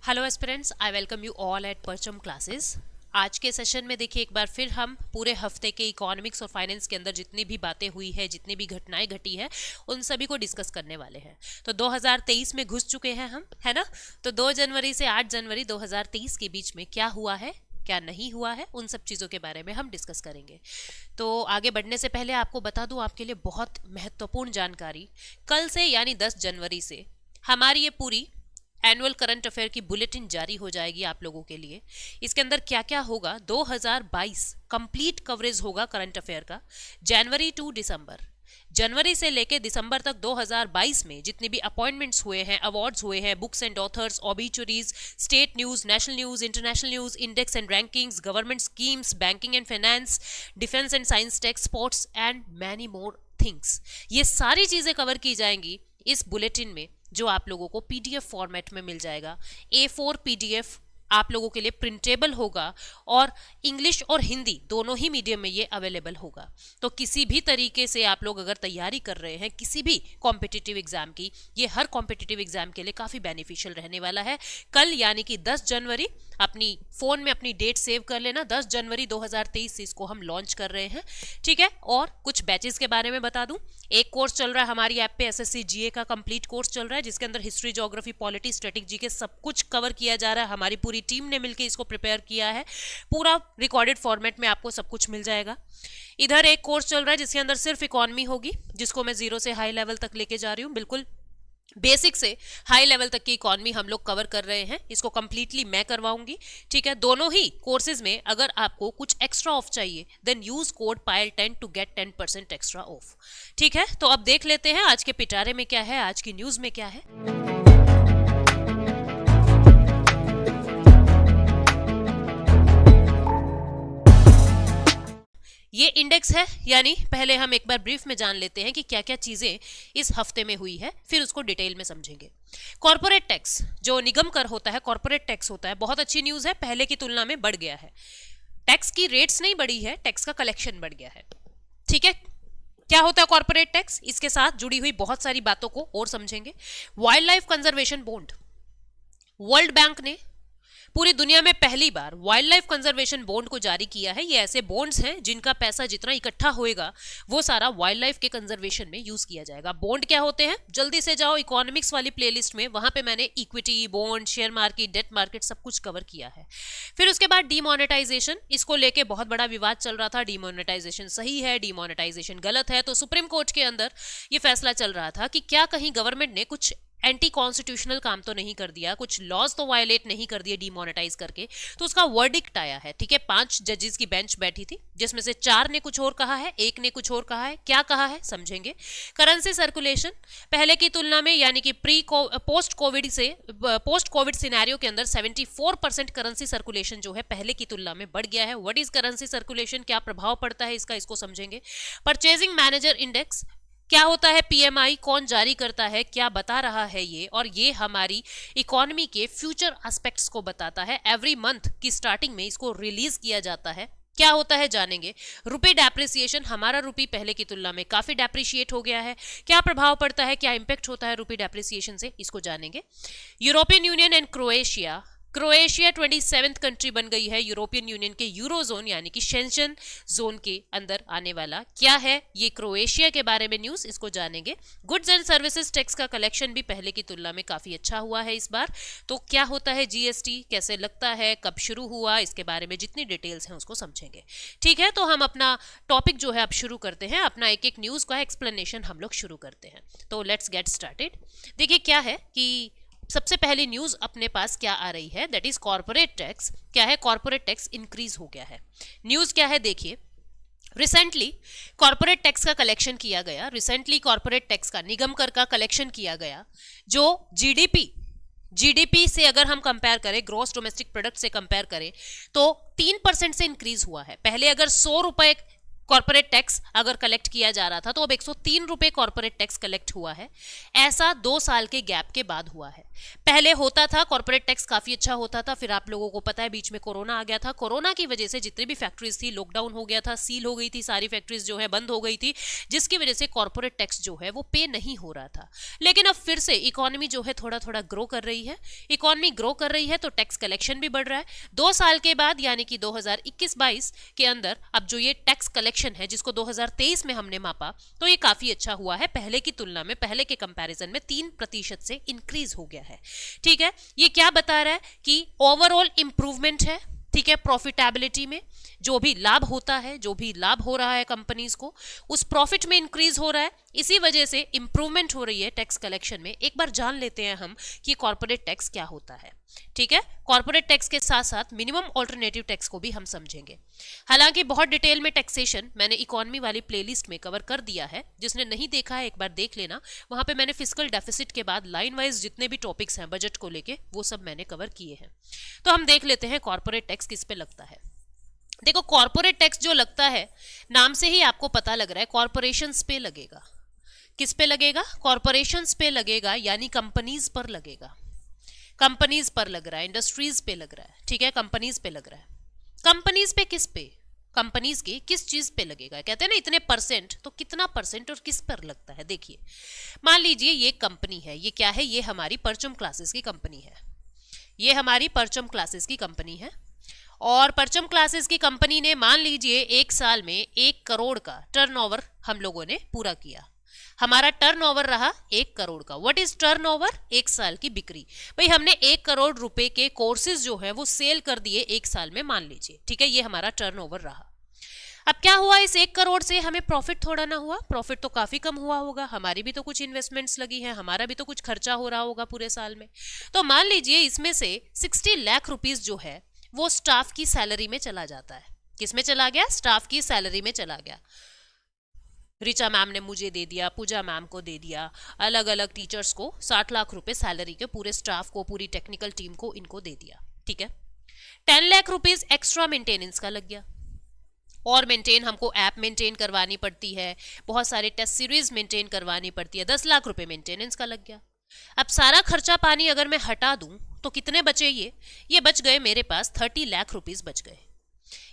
Hello aspirants, I welcome you all at परचम classes. आज के सेशन में देखिए एक बार फिर हम पूरे हफ्ते के इकोनॉमिक्स और फाइनेंस के अंदर जितनी भी बातें हुई है, जितनी भी घटनाएं घटी है, उन सभी को डिस्कस करने वाले हैं। तो 2023 में घुस चुके हैं हम, है ना। तो 2 जनवरी से 8 जनवरी 2023 के बीच में क्या हुआ है, क्या नहीं हुआ है, उन सब चीज़ों के बारे में हम डिस्कस करेंगे। तो आगे बढ़ने से पहले आपको बता दूं, आपके लिए बहुत महत्वपूर्ण जानकारी, कल से यानी 10 जनवरी से हमारी ये पूरी एनुअल करंट अफेयर की बुलेटिन जारी हो जाएगी आप लोगों के लिए। इसके अंदर क्या क्या होगा, 2022 कंप्लीट कवरेज होगा करंट अफेयर का, जनवरी टू दिसंबर, जनवरी से लेके दिसंबर तक 2022 में जितने भी अपॉइंटमेंट्स हुए हैं, अवार्ड्स हुए हैं, books and authors, obituaries, state news, national news, international news, index and rankings, government schemes, banking and finance, defence and science tech, sports and many more things, ये सारी चीजें कवर की जाएंगी इस बुलेटिन में, जो आप लोगों को पीडीएफ फॉर्मेट में मिल जाएगा। A4 पीडीएफ आप लोगों के लिए प्रिंटेबल होगा और इंग्लिश और हिंदी दोनों ही मीडियम में ये अवेलेबल होगा। तो किसी भी तरीके से आप लोग अगर तैयारी कर रहे हैं किसी भी कॉम्पिटिटिव एग्जाम की, ये हर कॉम्पिटिटिव एग्जाम के लिए काफ़ी बेनिफिशियल रहने वाला है। कल यानी कि 10 जनवरी, अपनी फ़ोन में अपनी डेट सेव कर लेना, 10 जनवरी 2023 से इसको हम लॉन्च कर रहे हैं, ठीक है। और कुछ बैचेस के बारे में बता दूं, एक कोर्स चल रहा है हमारी ऐप पे, एसएससी जीए का कंप्लीट कोर्स चल रहा है, जिसके अंदर history, geography, polity, static GK सब कुछ कवर किया जा रहा है। हमारी पूरी टीम ने मिलकर इसको प्रिपेयर किया है, पूरा रिकॉर्डेड फॉर्मेट में आपको सब कुछ मिल जाएगा। इधर एक कोर्स चल रहा है जिसके अंदर सिर्फ इकोनॉमी होगी, जिसको मैं 0 से हाई लेवल तक लेके जा रही हूँ, बिल्कुल बेसिक से हाई लेवल तक की इकोनॉमी हम लोग कवर कर रहे हैं। इसको कंप्लीटली मैं करवाऊंगी, ठीक है। दोनों ही कोर्सेज में अगर आपको कुछ एक्स्ट्रा ऑफ चाहिए, then use code PAYL10 to get 10% extra off, ठीक है। तो अब देख लेते हैं आज के पिटारे में क्या है, आज की न्यूज में क्या है। ये इंडेक्स है, यानी पहले हम एक बार ब्रीफ में जान लेते हैं कि क्या क्या चीजें इस हफ्ते में हुई है, फिर उसको डिटेल में समझेंगे। कॉर्पोरेट टैक्स, जो निगम कर होता है, कॉर्पोरेट टैक्स होता है, बहुत अच्छी न्यूज है, पहले की तुलना में बढ़ गया है। टैक्स की रेट्स नहीं बढ़ी है, टैक्स का कलेक्शन बढ़ गया है, ठीक है। क्या होता है कॉर्पोरेट टैक्स, इसके साथ जुड़ी हुई बहुत सारी बातों को और समझेंगे। Wild life conservation bond, World Bank ने पूरी दुनिया में पहली बार वाइल्ड लाइफ कंजर्वेशन बॉन्ड को जारी किया है। ये ऐसे बॉन्ड्स हैं जिनका पैसा जितना इकट्ठा होएगा वो सारा वाइल्ड लाइफ के कंजर्वेशन में यूज किया जाएगा। बॉन्ड क्या होते हैं, जल्दी से जाओ इकोनॉमिक्स वाली प्लेलिस्ट में, वहां पे मैंने equity, bond, share market, debt market सब कुछ कवर किया है। फिर उसके बाद डीमोनेटाइजेशन, इसको लेके बहुत बड़ा विवाद चल रहा था, डीमोनेटाइजेशन सही है, डीमोनेटाइजेशन गलत है। तो सुप्रीम कोर्ट के अंदर ये फैसला चल रहा था कि क्या कहीं गवर्नमेंट ने कुछ एंटी कॉन्स्टिट्यूशनल काम तो नहीं कर दिया, कुछ लॉज तो वायलेट नहीं कर दिए डीमोनेटाइज करके। तो उसका वर्डिक्ट आया है, ठीक है। 5 जजेस की बेंच बैठी थी, जिसमें से 4 ने कुछ और कहा है, 1 ने कुछ और कहा है। क्या कहा है समझेंगे। करेंसी सर्कुलेशन, पहले की तुलना में यानी कि पोस्ट कोविड सिनेरियो के अंदर 74% करेंसी सर्कुलेशन जो है पहले की तुलना में बढ़ गया है। व्हाट इज करेंसी सर्कुलेशन, क्या प्रभाव पड़ता है इसका, इसको समझेंगे। परचेजिंग मैनेजर इंडेक्स, क्या होता है, पीएमआई कौन जारी करता है, क्या बता रहा है ये, और ये हमारी इकोनॉमी के फ्यूचर एस्पेक्ट्स को बताता है। एवरी मंथ की स्टार्टिंग में इसको रिलीज किया जाता है। क्या होता है जानेंगे। रुपए डेप्रिसिएशन, हमारा रुपी पहले की तुलना में काफी डेप्रिशिएट हो गया है, क्या प्रभाव पड़ता है, क्या इंपैक्ट होता है रुपी डेप्रिसिएशन से, इसको जानेंगे। European Union and Croatia, Croatia 27th country बन गई है यूरोपियन यूनियन के यूरोजोन यानी कि शेंजन जोन के अंदर आने वाला। क्या है ये क्रोएशिया के बारे में न्यूज, इसको जानेंगे। गुड्स एंड सर्विसेज टैक्स का कलेक्शन भी पहले की तुलना में काफी अच्छा हुआ है इस बार। तो क्या होता है जीएसटी, कैसे लगता है, कब शुरू हुआ, इसके बारे में जितनी डिटेल्स हैं उसको समझेंगे, ठीक है। तो हम अपना टॉपिक जो है अब शुरू करते हैं, अपना एक एक न्यूज का एक्सप्लेनेशन हम लोग शुरू करते हैं। तो लेट्स गेट स्टार्टेड। देखिए क्या है कि सबसे पहली न्यूज अपने पास क्या आ रही है, दैट इज कॉर्पोरेट टैक्स। क्या है, कॉर्पोरेट टैक्स इंक्रीज हो गया है। न्यूज क्या है देखिए, रिसेंटली कॉर्पोरेट टैक्स का कलेक्शन किया गया, रिसेंटली कॉर्पोरेट टैक्स का, निगम कर का कलेक्शन किया गया, जो जीडीपी से अगर हम कंपेयर करें, ग्रॉस डोमेस्टिक प्रोडक्ट से कंपेयर करें, तो 3% से इंक्रीज हुआ है। पहले अगर 100 रुपए कॉर्पोरेट टैक्स अगर कलेक्ट किया जा रहा था तो अब 103 रुपए कॉर्पोरेट टैक्स कलेक्ट हुआ है। ऐसा 2 साल के गैप के बाद हुआ है। पहले होता था कॉर्पोरेट टैक्स काफी अच्छा होता था, फिर आप लोगों को पता है बीच में कोरोना आ गया था। कोरोना की वजह से जितनी भी फैक्ट्रीज थी लॉकडाउन हो गया था, सील हो गई थी, सारी फैक्ट्रीज जो है बंद हो गई थी, जिसकी वजह से कॉर्पोरेट टैक्स जो है वो पे नहीं हो रहा था। लेकिन अब फिर से इकोनॉमी जो है थोड़ा थोड़ा ग्रो कर रही है। इकोनॉमी ग्रो कर रही है तो टैक्स कलेक्शन भी बढ़ रहा है। 2 साल के बाद यानी कि 2021-22 के अंदर अब जो ये टैक्स कलेक्शन है जिसको 2023 में हमने मापा तो ये काफी अच्छा हुआ है। पहले की तुलना में, पहले के कंपैरिजन में 3% से इंक्रीज हो गया है। ठीक है, ये क्या बता रहा है कि ओवरऑल इंप्रूवमेंट है। ठीक है, प्रॉफिटेबिलिटी में जो भी लाभ होता है, जो भी लाभ हो रहा है कंपनीज को, उस प्रॉफिट में इंक्रीज हो रहा है। इसी वजह से इंप्रूवमेंट हो रही है टैक्स कलेक्शन में। एक बार जान लेते हैं हम कि कॉर्पोरेट टैक्स क्या होता है। ठीक है, कॉर्पोरेट टैक्स के साथ साथ मिनिमम ऑल्टरनेटिव टैक्स को भी हम समझेंगे। हालांकि बहुत डिटेल में टैक्सेशन मैंने इकोनॉमी वाली प्लेलिस्ट में कवर कर दिया है, जिसने नहीं देखा है एक बार देख लेना। वहां पे मैंने फिस्कल डेफिसिट के बाद लाइन वाइज जितने भी टॉपिक्स हैं बजट को लेके वो सब मैंने कवर किए हैं। तो हम देख लेते हैं कॉर्पोरेट टैक्स किस पे लगता है। देखो, कॉर्पोरेट टैक्स जो लगता है, नाम से ही आपको पता लग रहा है कॉर्पोरेशंस पे लगेगा। किस पे लगेगा? कॉर्पोरेशंस पे लगेगा, यानी कंपनीज पर लगेगा। कंपनीज पर लग रहा है, इंडस्ट्रीज पे लग रहा है। ठीक है, कंपनीज पे लग रहा है। कंपनीज पे किस पे? कंपनीज के किस चीज पे लगेगा? कहते हैं ना इतने परसेंट, तो कितना परसेंट और किस पर लगता है? देखिए, मान लीजिए ये कंपनी है, ये क्या है? ये हमारी परचम क्लासेस की कंपनी है। ये हमारी परचम क्लासेस की कंपनी है और परचम क्लासेस की कंपनी ने मान लीजिए 1 साल में 1 करोड़ का टर्नओवर हम लोगों ने पूरा किया। हमारा टर्नओवर रहा 1 करोड़ का। What is turnover? 1 साल की बिक्री। भाई हमने 1 करोड़ रुपए के कोर्सेज जो है वो सेल कर दिए 1 साल में, मान लीजिए। ठीक है, ये हमारा टर्नओवर रहा। अब क्या हुआ, इस 1 करोड़ से हमें प्रॉफिट थोड़ा ना हुआ, प्रॉफिट तो काफी कम हुआ होगा। हमारी भी तो कुछ इन्वेस्टमेंट्स लगी हैं, हमारा भी तो कुछ खर्चा हो रहा होगा पूरे साल में। तो मान लीजिए इसमें से 60 लाख रुपीस जो है वो स्टाफ की सैलरी में चला जाता है। किस में चला गया? स्टाफ की सैलरी में चला गया। रिचा मैम ने मुझे दे दिया, पूजा मैम को दे दिया, अलग अलग टीचर्स को 60 लाख रुपए सैलरी के, पूरे स्टाफ को, पूरी टेक्निकल टीम को, इनको दे दिया। ठीक है, 10 लाख रुपीस एक्स्ट्रा मेंटेनेंस का लग गया। और मेंटेन हमको ऐप मेंटेन करवानी पड़ती है, बहुत सारे टेस्ट सीरीज मेंटेन करवानी पड़ती है, 10 लाख रुपए मेंटेनेंस का लग गया। अब सारा खर्चा पानी अगर मैं हटा दूं तो कितने बचे? ये बच गए मेरे पास 30 लाख रुपीस बच गए।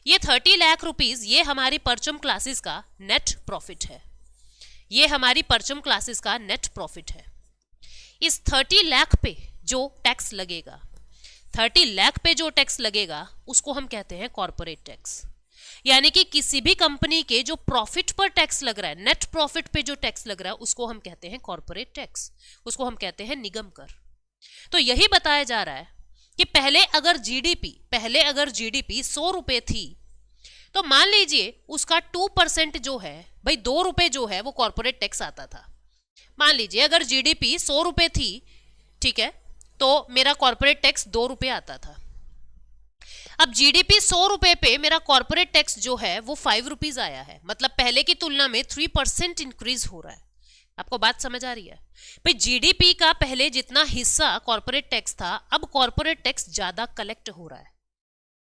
ये 30 लाख रुपीस ये हमारी परचम क्लासेस का नेट प्रॉफिट है। ये हमारी परचम क्लासेस का नेट प्रॉफिट है। इस 30 लाख पे जो टैक्स लगेगा, 30 लाख पे जो टैक्स लगेगा उसको हम कहते हैं कॉर्पोरेट टैक्स। यानी कि किसी भी कंपनी के जो प्रॉफिट पर टैक्स लग रहा है, नेट प्रॉफिट पे जो टैक्स लग रहा है उसको हम कहते हैं कॉर्पोरेट टैक्स, उसको हम कहते हैं निगम कर। तो यही बताया जा रहा है कि पहले अगर जीडीपी 100 रुपए थी तो मान लीजिए उसका 2% जो है, भाई 2 रुपए जो है वो कॉर्पोरेट टैक्स आता था। मान लीजिए अगर जीडीपी 100 रुपए थी, ठीक है, तो मेरा कॉर्पोरेट टैक्स 2 रुपए आता था। अब जीडीपी 100 रुपए पे मेरा कॉर्पोरेट टैक्स जो है वो 5 रुपीज आया है। मतलब पहले की तुलना में 3% इंक्रीज हो रहा है। आपको बात समझ आ रही है? भाई जीडीपी का पहले जितना हिस्सा कॉर्पोरेट टैक्स था, अब कॉर्पोरेट टैक्स ज्यादा कलेक्ट हो रहा है।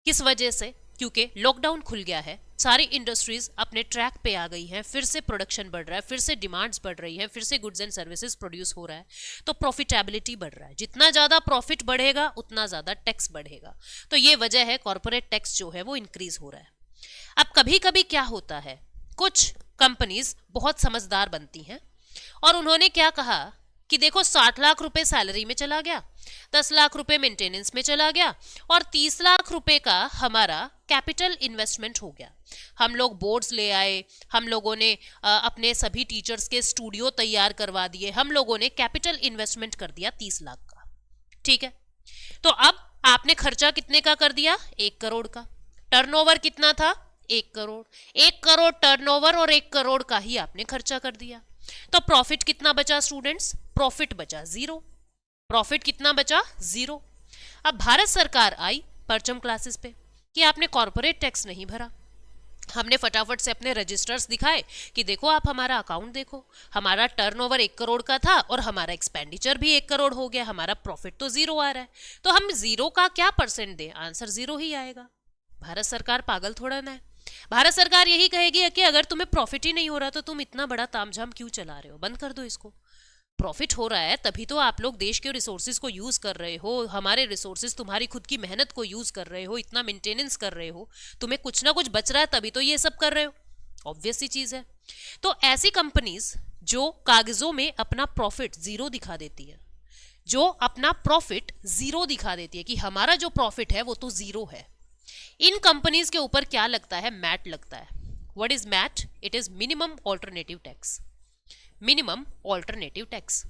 किस वजह से? क्योंकि लॉकडाउन खुल गया है, सारी इंडस्ट्रीज अपने ट्रैक पे आ गई हैं, फिर से प्रोडक्शन बढ़ रहा है, फिर से डिमांड्स बढ़ रही है, फिर से गुड्स एंड सर्विसेज प्रोड्यूस हो रहा है, तो प्रॉफिटेबिलिटी बढ़ रहा है। जितना ज्यादा प्रॉफिट बढ़ेगा उतना ज्यादा टैक्स बढ़ेगा। तो ये वजह है कॉर्पोरेट टैक्स जो है वो इंक्रीज हो रहा है। अब कभी कभी क्या होता है, कुछ कंपनीज बहुत समझदार बनती हैं और उन्होंने क्या कहा कि देखो 60 लाख रुपए सैलरी में चला गया, 10 लाख रुपए मेंटेनेंस में चला गया और 30 लाख रुपए का हमारा कैपिटल इन्वेस्टमेंट हो गया। हम लोग बोर्ड्स ले आए, हम लोगों ने अपने सभी टीचर्स के स्टूडियो तैयार करवा दिए, हम लोगों ने कैपिटल इन्वेस्टमेंट कर दिया 30 लाख का। ठीक है, तो अब आपने खर्चा कितने का कर दिया? 1 करोड़ का। टर्नओवर कितना था? 1 करोड़। 1 करोड़ टर्नओवर और 1 करोड़ का ही आपने खर्चा कर दिया। तो प्रॉफिट कितना बचा स्टूडेंट्स? प्रॉफिट बचा 0। प्रॉफिट कितना बचा? 0। अब भारत सरकार आई परचम क्लासेस पे कि आपने कॉर्पोरेट टैक्स नहीं भरा। हमने फटाफट से अपने रजिस्टर्स दिखाए कि देखो आप हमारा अकाउंट देखो, हमारा टर्नओवर 1 करोड़ का था और हमारा एक्सपेंडिचर भी 1 करोड़ हो गया, हमारा प्रॉफिट तो 0 आ रहा है। तो हम 0 का क्या परसेंट दें? आंसर 0 ही आएगा। भारत सरकार पागल थोड़ा ना है। भारत सरकार यही कहेगी कि अगर तुम्हें प्रॉफिट ही नहीं हो रहा तो तुम इतना बड़ा तामझाम क्यों चला रहे हो, बंद कर दो इसको। प्रॉफिट हो रहा है तभी तो आप लोग देश के रिसोर्सेज को यूज कर रहे हो, हमारे रिसोर्सेज तुम्हारी खुद की मेहनत को यूज कर रहे हो, इतना मेंटेनेंस कर रहे हो, तुम्हें कुछ ना कुछ बच रहा है तभी तो ये सब कर रहे हो, ऑब्वियस सी चीज है। तो ऐसी कंपनीज जो कागजों में अपना प्रॉफिट जीरो दिखा देती है, जो अपना प्रॉफिट जीरो दिखा देती है कि हमारा जो प्रॉफिट है वो तो जीरो है, इन कंपनीज के ऊपर क्या लगता है, मैट लगता है। What is MAT? It is minimum alternative tax. Minimum alternative tax,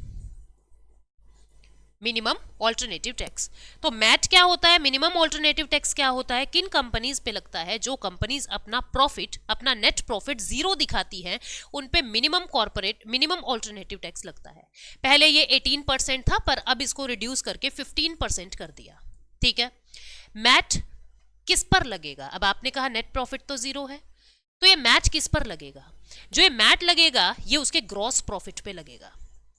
minimum alternative tax. तो मैट क्या होता है, मिनिमम ऑल्टरनेटिव टैक्स क्या होता है, किन कंपनीज पे लगता है, जो कंपनीज अपना प्रॉफिट, अपना नेट प्रॉफिट जीरो दिखाती हैं, उन पे मिनिमम ऑल्टरनेटिव टैक्स लगता है। पहले ये 18% था, पर अब इसको रिड्यूस करके 15% कर दिया। ठीक है, मैट किस पर लगेगा? अब आपने कहा नेट प्रॉफिट तो जीरो है, तो ये मैट किस पर लगेगा? जो ये मैट लगेगा ये उसके ग्रॉस प्रॉफिट पे लगेगा।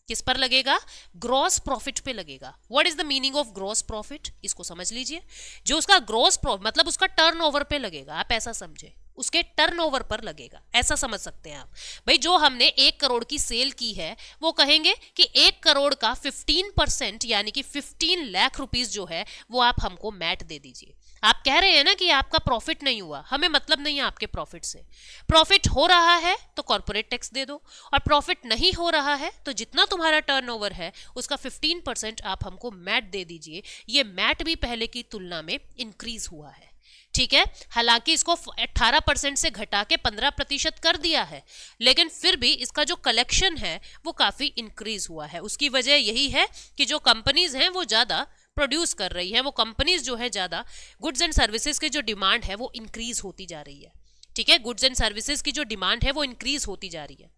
किस पर लगेगा? ग्रॉस प्रॉफिट पे लगेगा। What is the meaning of gross profit? इसको समझ लीजिए। जो उसका ग्रॉस प्रॉफिट मतलब उसका टर्नओवर पे लगेगा, आप ऐसा समझे, उसके टर्नओवर पर लगेगा, ऐसा समझ सकते हैं आप। भाई जो हमने 1 करोड़ की सेल की है, वो कहेंगे कि 1 करोड़ का 15% यानी कि 15 लाख रुपीस जो है वो आप हमको मैट दे दीजिए। आप कह रहे हैं ना कि आपका प्रॉफिट नहीं हुआ, हमें मतलब नहीं है आपके प्रॉफिट से। प्रॉफिट हो रहा है तो कॉर्पोरेट टैक्स दे दो, और प्रॉफिट नहीं हो रहा है तो जितना तुम्हारा टर्नओवर है उसका 15% आप हमको मैट दे दीजिए। ये मैट भी पहले की तुलना में इंक्रीज हुआ है। ठीक है, हालांकि इसको 18% से घटा के 15% कर दिया है, लेकिन फिर भी इसका जो कलेक्शन है वो काफी इंक्रीज हुआ है। उसकी वजह यही है कि जो कंपनीज हैं वो ज्यादा प्रोड्यूस कर रही है, वो कंपनीज जो है ज्यादा गुड्स एंड सर्विसेज की जो डिमांड है वो इंक्रीज होती जा रही है। ठीक है, गुड्स एंड सर्विसेज की जो डिमांड है वो इंक्रीज होती जा रही है।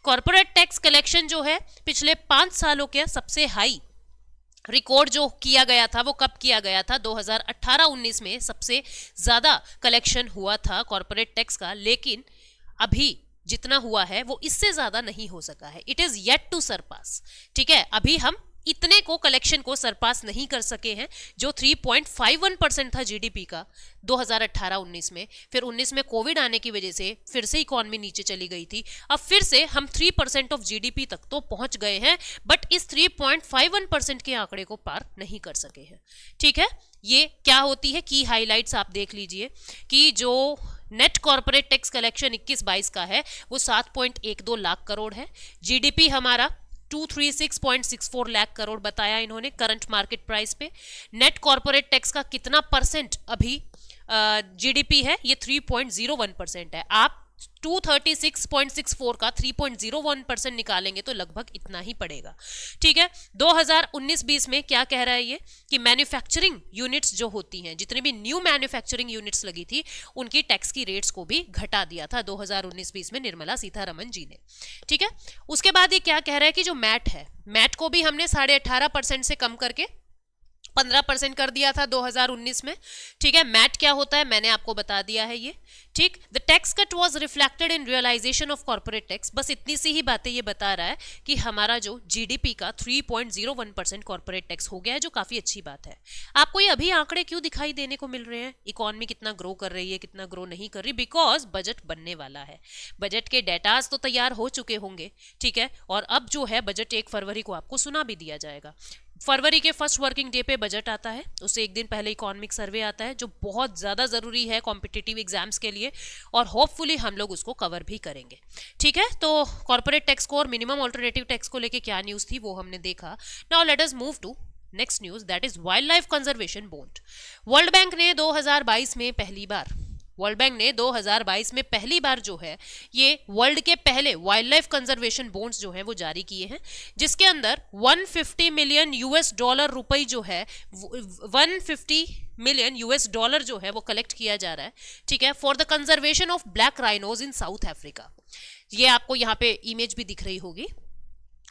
कॉर्पोरेट टैक्स कलेक्शन जो है पिछले 5 सालों के सबसे हाई रिकॉर्ड जो किया गया था वो कब किया गया था? 2018-19 में सबसे ज्यादा कलेक्शन हुआ था कॉर्पोरेट टैक्स का, लेकिन अभी जितना हुआ है वो इससे ज्यादा नहीं हो सका है। It is yet to surpass. ठीक है, अभी हम इतने को कलेक्शन को सरपास नहीं कर सके हैं, जो 3.51% था जीडीपी का 2018-19 में। फिर 19 में कोविड आने की वजह से फिर से इकोनॉमी नीचे चली गई थी, अब फिर से हम 3% ऑफ जीडीपी तक तो पहुंच गए हैं, बट इस 3.51% के आंकड़े को पार नहीं कर सके हैं। ठीक है, ये क्या होती है की हाईलाइट्स आप देख लीजिए कि जो नेट कॉर्पोरेट टैक्स कलेक्शन 21-22 का है वो 7.12 लाख करोड़ है। जीडीपी हमारा 236.64 लाख करोड़ बताया इन्होंने करंट मार्केट प्राइस पे। नेट कॉर्पोरेट टैक्स का कितना परसेंट अभी जीडीपी है? ये 3.01% है। आप 236.64 का 3.01% निकालेंगे तो लगभग इतना ही पड़ेगा। ठीक है, 2019-20 में क्या कह रहा है ये कि मैन्युफैक्चरिंग यूनिट्स जो होती हैं, जितनी भी न्यू मैन्युफैक्चरिंग यूनिट्स लगी थी उनकी टैक्स की रेट्स को भी घटा दिया था 2019-20 में निर्मला सीतारमण जी ने। ठीक है, उसके बाद ये क्या कह रहा है कि जो मैट है, मैट को भी हमने 18.5% से कम करके 15% कर दिया था 2019 में। ठीक है, मैट क्या होता है मैंने आपको बता दिया है ये। ठीक, the tax cut was reflected in realisation of corporate tax. बस इतनी सी ही बातें ये बता रहा है कि हमारा जो जीडीपी का 3.01% कॉर्पोरेट टैक्स हो गया है, जो काफी अच्छी बात है। आपको ये अभी आंकड़े क्यों दिखाई देने को मिल रहे हैं, इकोनॉमी कितना ग्रो कर रही है, कितना ग्रो नहीं कर रही? बिकॉज बजट बनने वाला है, बजट के डेटाज तो तैयार हो चुके होंगे। ठीक है, और अब जो है बजट 1 फरवरी को आपको सुना भी दिया जाएगा। फरवरी के फर्स्ट वर्किंग डे पे बजट आता है, उससे एक दिन पहले इकोनॉमिक सर्वे आता है, जो बहुत ज़्यादा ज़रूरी है कॉम्पिटिटिव एग्जाम्स के लिए, और होपफुली हम लोग उसको कवर भी करेंगे। ठीक है, तो कॉर्पोरेट टैक्स को और मिनिमम ऑल्टरनेटिव टैक्स को लेके क्या न्यूज़ थी वो हमने देखा। Now let us move to next news, that is wildlife conservation bond. World Bank ने 2022 में पहली बार जो है ये वर्ल्ड के पहले वाइल्ड लाइफ कंजर्वेशन बॉन्ड्स जो हैं वो जारी किए हैं, जिसके अंदर 150 मिलियन यूएस डॉलर रुपए जो है 150 मिलियन यूएस डॉलर जो है वो कलेक्ट किया जा रहा है। ठीक है, for the conservation of black rhinos in south Africa. ये आपको यहाँ पे इमेज भी दिख रही होगी।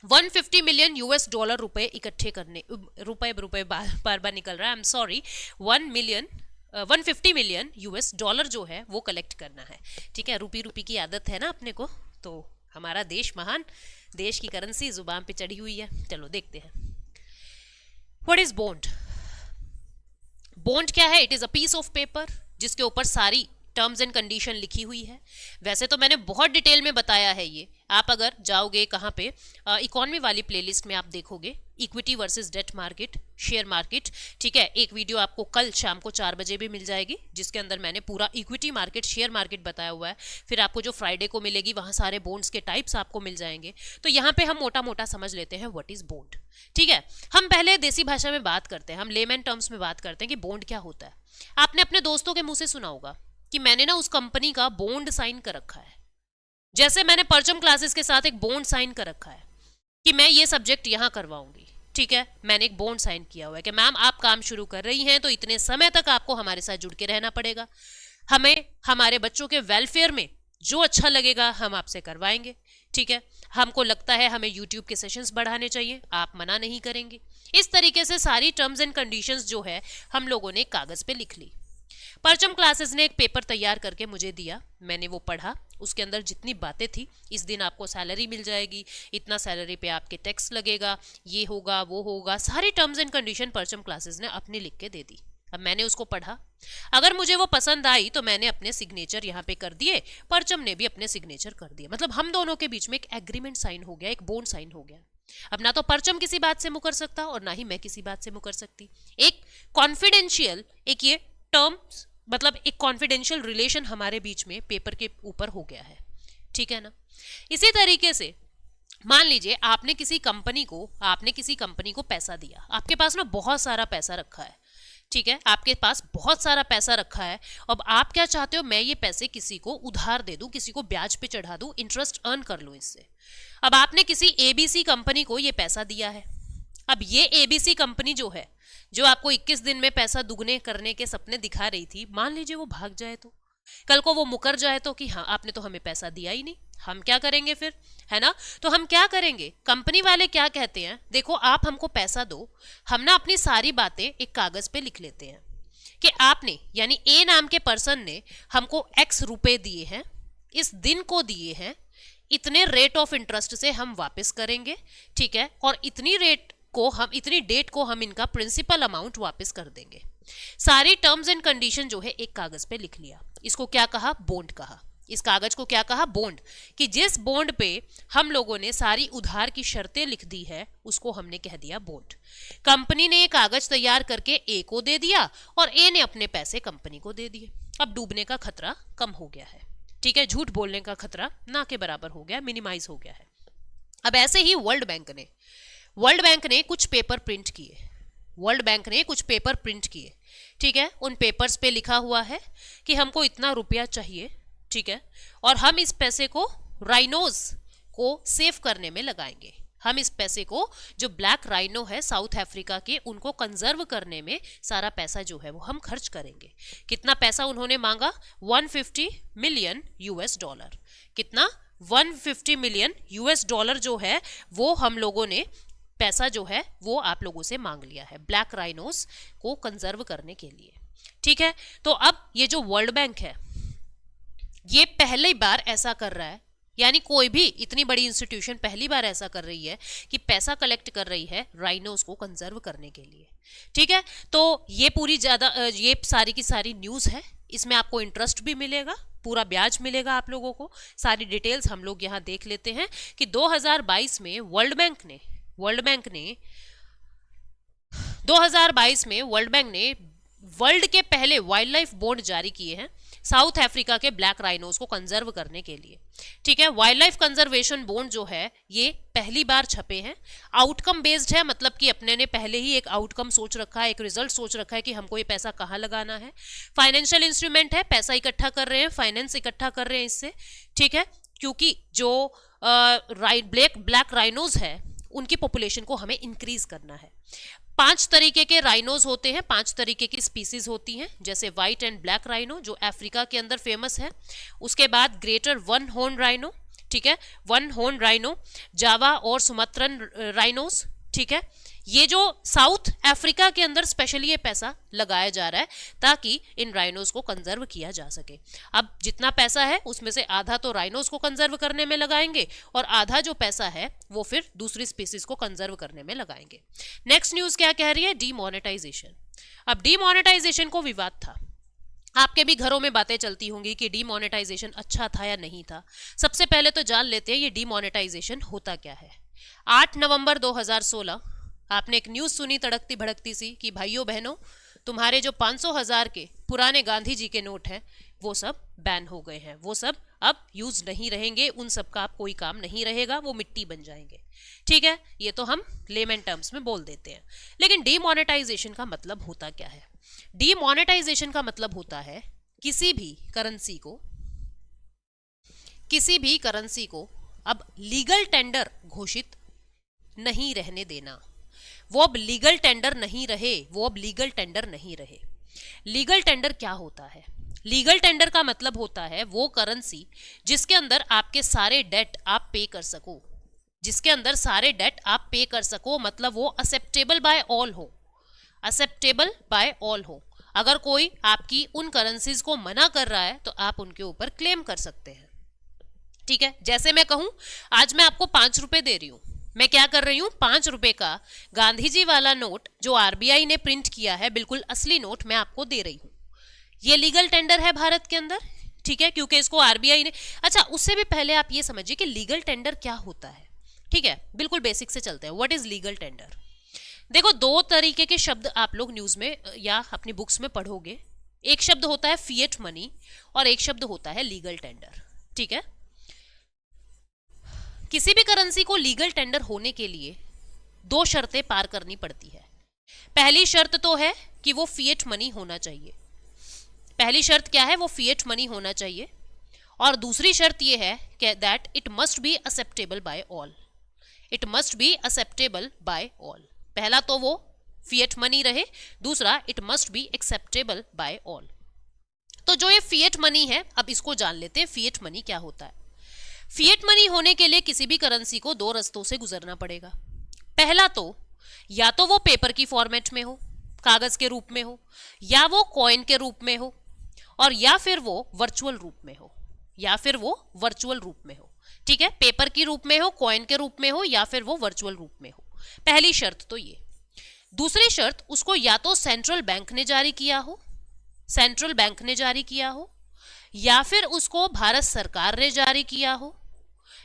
150 मिलियन यूएस डॉलर रुपए इकट्ठे करने, रुपए बार बार निकल रहा है, I am sorry, 150 million US dollar जो है वो कलेक्ट करना है। ठीक है, रूपी की आदत है ना अपने को, तो हमारा देश महान, देश की करेंसी जुबान पे चढ़ी हुई है। चलो देखते हैं व्हाट इज बॉन्ड। बॉन्ड क्या है? It is a piece of paper जिसके ऊपर सारी टर्म्स एंड कंडीशन लिखी हुई है। वैसे तो मैंने बहुत डिटेल में बताया है ये, आप अगर जाओगे कहाँ पे इकोनॉमी वाली प्लेलिस्ट में आप देखोगे equity versus debt market, share market, ठीक है। एक वीडियो आपको कल शाम को 4 बजे भी मिल जाएगी जिसके अंदर मैंने पूरा इक्विटी मार्केट, शेयर मार्केट बताया हुआ है। फिर आपको जो फ्राइडे को मिलेगी वहाँ सारे बॉन्ड्स के टाइप्स आपको मिल जाएंगे। तो यहाँ पे हम मोटा मोटा समझ लेते हैं व्हाट इज बॉन्ड, ठीक है। हम पहले देसी भाषा में बात करते हैं, हम लेमैन टर्म्स में बात करते हैं कि बॉन्ड क्या होता है। आपने अपने दोस्तों के मुंह से सुना होगा कि मैंने ना उस कंपनी का बॉन्ड साइन कर रखा है। जैसे मैंने परचम क्लासेस के साथ एक बॉन्ड साइन कर रखा है कि मैं ये सब्जेक्ट यहाँ करवाऊंगी, ठीक है। मैंने एक बॉन्ड साइन किया हुआ है कि मैम आप काम शुरू कर रही हैं तो इतने समय तक आपको हमारे साथ जुड़ के रहना पड़ेगा, हमें हमारे बच्चों के वेलफेयर में जो अच्छा लगेगा हम आपसे करवाएंगे, ठीक है। हमको लगता है हमें यूट्यूब के सेशंस बढ़ाने चाहिए, आप मना नहीं करेंगे। इस तरीके से सारी टर्म्स एंड कंडीशंस जो है हम लोगों ने कागज पे लिख ली। परचम क्लासेस ने एक पेपर तैयार करके मुझे दिया, मैंने वो पढ़ा। उसके अंदर जितनी बातें थी, इस दिन आपको सैलरी मिल जाएगी, इतना सैलरी पे आपके टैक्स लगेगा, ये होगा वो होगा, सारी टर्म्स एंड कंडीशन परचम क्लासेस ने अपनी लिख के दे दी। अब मैंने उसको पढ़ा, अगर मुझे वो पसंद आई तो मैंने अपने सिग्नेचर यहाँ पे कर दिए, परचम ने भी अपने सिग्नेचर कर दिए। मतलब हम दोनों के बीच में एक एग्रीमेंट साइन हो गया, एक बॉन्ड साइन हो गया। अब ना तो परचम किसी बात से मुकर सकता और ना ही मैं किसी बात से मुकर सकती। एक कॉन्फिडेंशियल, एक ये टर्म्स मतलब एक कॉन्फिडेंशियल रिलेशन हमारे बीच में पेपर के ऊपर हो गया है, ठीक है ना। इसी तरीके से मान लीजिए आपने किसी कंपनी को पैसा दिया, आपके पास ना बहुत सारा पैसा रखा है, ठीक है। आपके पास बहुत सारा पैसा रखा है। अब आप क्या चाहते हो, मैं ये पैसे किसी को उधार दे दूं, किसी को ब्याज पे चढ़ा दूं, इंटरेस्ट अर्न कर लूं इससे। अब आपने किसी एबीसी कंपनी को ये पैसा दिया है। अब ये एबीसी कंपनी जो है, जो आपको 21 दिन में पैसा दुगने करने के सपने दिखा रही थी, मान लीजिए वो भाग जाए तो, कल को वो मुकर जाए तो कि हाँ आपने तो हमें पैसा दिया ही नहीं, हम क्या करेंगे फिर, है ना। तो हम क्या करेंगे, कंपनी वाले क्या कहते हैं, देखो आप हमको पैसा दो, हम ना अपनी सारी बातें एक कागज पे लिख लेते हैं कि आपने यानी ए नाम के पर्सन ने हमको एक्स रुपए दिए हैं, इस दिन को दिए हैं, इतने रेट ऑफ इंटरेस्ट से हम वापस करेंगे, ठीक है। और इतनी डेट को हम इनका प्रिंसिपल अमाउंट वापस कर देंगे। सारी टर्म्स एंड कंडीशन जो है एक कागज पे लिख लिया। इसको क्या कहा, बॉन्ड कहा। इस कागज को क्या कहा, बॉन्ड। कि जिस बॉन्ड पे हम लोगों ने सारी उधार की शर्तें लिख दी है उसको हमने कह दिया बॉन्ड। कंपनी ने ये कागज तैयार करके ए को दे दिया और ए ने अपने पैसे कंपनी को दे दिए। अब डूबने का खतरा कम हो गया है, ठीक है। झूठ बोलने का खतरा ना के बराबर हो गया, मिनिमाइज हो गया है। अब ऐसे ही वर्ल्ड बैंक ने कुछ पेपर प्रिंट किए, ठीक है। उन पेपर्स पे लिखा हुआ है कि हमको इतना रुपया चाहिए, ठीक है, और हम इस पैसे को राइनोज को सेव करने में लगाएंगे। हम इस पैसे को, जो ब्लैक राइनो है साउथ अफ्रीका के, उनको कंजर्व करने में सारा पैसा जो है वो हम खर्च करेंगे। कितना पैसा उन्होंने मांगा, 150 मिलियन यूएस डॉलर। कितना, 150 मिलियन यूएस डॉलर जो है वो हम लोगों ने पैसा जो है वो आप लोगों से मांग लिया है ब्लैक राइनोस को कंजर्व करने के लिए, ठीक है। तो अब ये जो वर्ल्ड बैंक है ये पहली बार ऐसा कर रहा है, यानी कोई भी इतनी बड़ी इंस्टीट्यूशन पहली बार ऐसा कर रही है कि पैसा कलेक्ट कर रही है राइनोस को कंजर्व करने के लिए, ठीक है। तो ये सारी की सारी न्यूज़ है, इसमें आपको इंटरेस्ट भी मिलेगा, पूरा ब्याज मिलेगा आप लोगों को। सारी डिटेल्स हम लोग यहाँ देख लेते हैं कि 2022 में वर्ल्ड बैंक ने वर्ल्ड के पहले वाइल्ड लाइफ बॉन्ड जारी किए हैं साउथ अफ्रीका के ब्लैक राइनोस को कंजर्व करने के लिए, ठीक है। वाइल्ड लाइफ कंजर्वेशन बॉन्ड जो है ये पहली बार छपे हैं। आउटकम बेस्ड है, मतलब कि अपने ने पहले ही एक आउटकम सोच रखा है, एक रिजल्ट सोच रखा है कि हमको ये पैसा कहाँ लगाना है। फाइनेंशियल इंस्ट्रूमेंट है, पैसा इकट्ठा कर रहे हैं, फाइनेंस इकट्ठा कर रहे हैं इससे, ठीक है। क्योंकि जो ब्लैक राइनोज है उनकी पॉपुलेशन को हमें इंक्रीज करना है। 5 तरीके के राइनोज होते हैं, 5 तरीके की स्पीसीज होती हैं, जैसे व्हाइट एंड ब्लैक राइनो जो अफ्रीका के अंदर फेमस है। उसके बाद ग्रेटर वन हॉर्न राइनो, ठीक है, वन हॉर्न राइनो, जावा और सुमात्रन राइनोस, ठीक है। ये जो साउथ अफ्रीका के अंदर स्पेशली ये पैसा लगाया जा रहा है ताकि इन राइनोस को कंजर्व किया जा सके। अब जितना पैसा है उसमें से आधा तो राइनोस को कंजर्व करने में लगाएंगे और आधा जो पैसा है वो फिर दूसरी स्पीसीज को कंजर्व करने में लगाएंगे। नेक्स्ट न्यूज क्या कह रही है, डीमोनेटाइजेशन। अब डीमोनेटाइजेशन को विवाद था। आपके भी घरों में बातें चलती होंगी कि डीमोनेटाइजेशन अच्छा था या नहीं था। सबसे पहले तो जान लेते हैं ये डीमोनेटाइजेशन होता क्या है। 8 नवंबर 2016 आपने एक न्यूज़ सुनी तड़कती भड़कती सी कि भाइयों बहनों, तुम्हारे जो 500,000 के पुराने गांधी जी के नोट हैं वो सब बैन हो गए हैं, वो सब अब यूज नहीं रहेंगे, उन सब का अब कोई काम नहीं रहेगा, वो मिट्टी बन जाएंगे। ठीक है, ये तो हम लेमन टर्म्स में बोल देते हैं। लेकिन डीमोनेटाइजेशन का मतलब होता क्या है? डीमोनेटाइजेशन का मतलब होता है किसी भी करेंसी को अब लीगल टेंडर घोषित नहीं रहने देना। वो अब लीगल टेंडर नहीं रहे। लीगल टेंडर क्या होता है? लीगल टेंडर का मतलब होता है वो करेंसी जिसके अंदर आपके सारे डेट आप पे कर सको, मतलब वो एक्सेप्टेबल बाय ऑल हो। अगर कोई आपकी उन करेंसीज को मना कर रहा है तो आप उनके ऊपर क्लेम कर सकते हैं। ठीक है, जैसे मैं कहूं आज मैं आपको 5 रुपए दे रही हूं, मैं क्या कर रही हूं, 5 रुपए का गांधी जी वाला नोट जो आरबीआई ने प्रिंट किया है, बिल्कुल असली नोट मैं आपको दे रही हूं। ये लीगल टेंडर है भारत के अंदर। ठीक है, क्योंकि इसको आरबीआई ने। अच्छा, उससे भी पहले आप ये समझिए कि लीगल टेंडर क्या होता है। ठीक है, बिल्कुल बेसिक से चलते हैं। What is legal tender? देखो, दो तरीके के शब्द आप लोग न्यूज में या अपनी बुक्स में पढ़ोगे। एक शब्द होता है फिएट मनी और एक शब्द होता है लीगल टेंडर। ठीक है, किसी भी करेंसी को लीगल टेंडर होने के लिए 2 शर्तें पार करनी पड़ती है। पहली शर्त तो है कि वो फिएट मनी होना चाहिए। पहली शर्त क्या है? वो फिएट मनी होना चाहिए। और दूसरी शर्त ये है कि that it must be acceptable bye all. पहला तो वो फिएट मनी रहे, दूसरा it must be acceptable bye all. तो जो ये फिएट मनी है, अब इसको जान लेते हैं फिएट मनी क्या होता है। फिएट मनी होने के लिए किसी भी करेंसी को 2 रास्तों से गुजरना पड़ेगा। पहला तो या तो वो पेपर की फॉर्मेट में हो, कागज के रूप में हो, या वो कॉइन के रूप में हो, और या फिर वो वर्चुअल रूप में हो। ठीक है, पेपर की रूप में हो, कॉइन के रूप में हो, या फिर वो वर्चुअल रूप में हो। पहली शर्त तो ये। दूसरी शर्त, उसको या तो सेंट्रल बैंक ने जारी किया हो, या फिर उसको भारत सरकार ने जारी किया हो,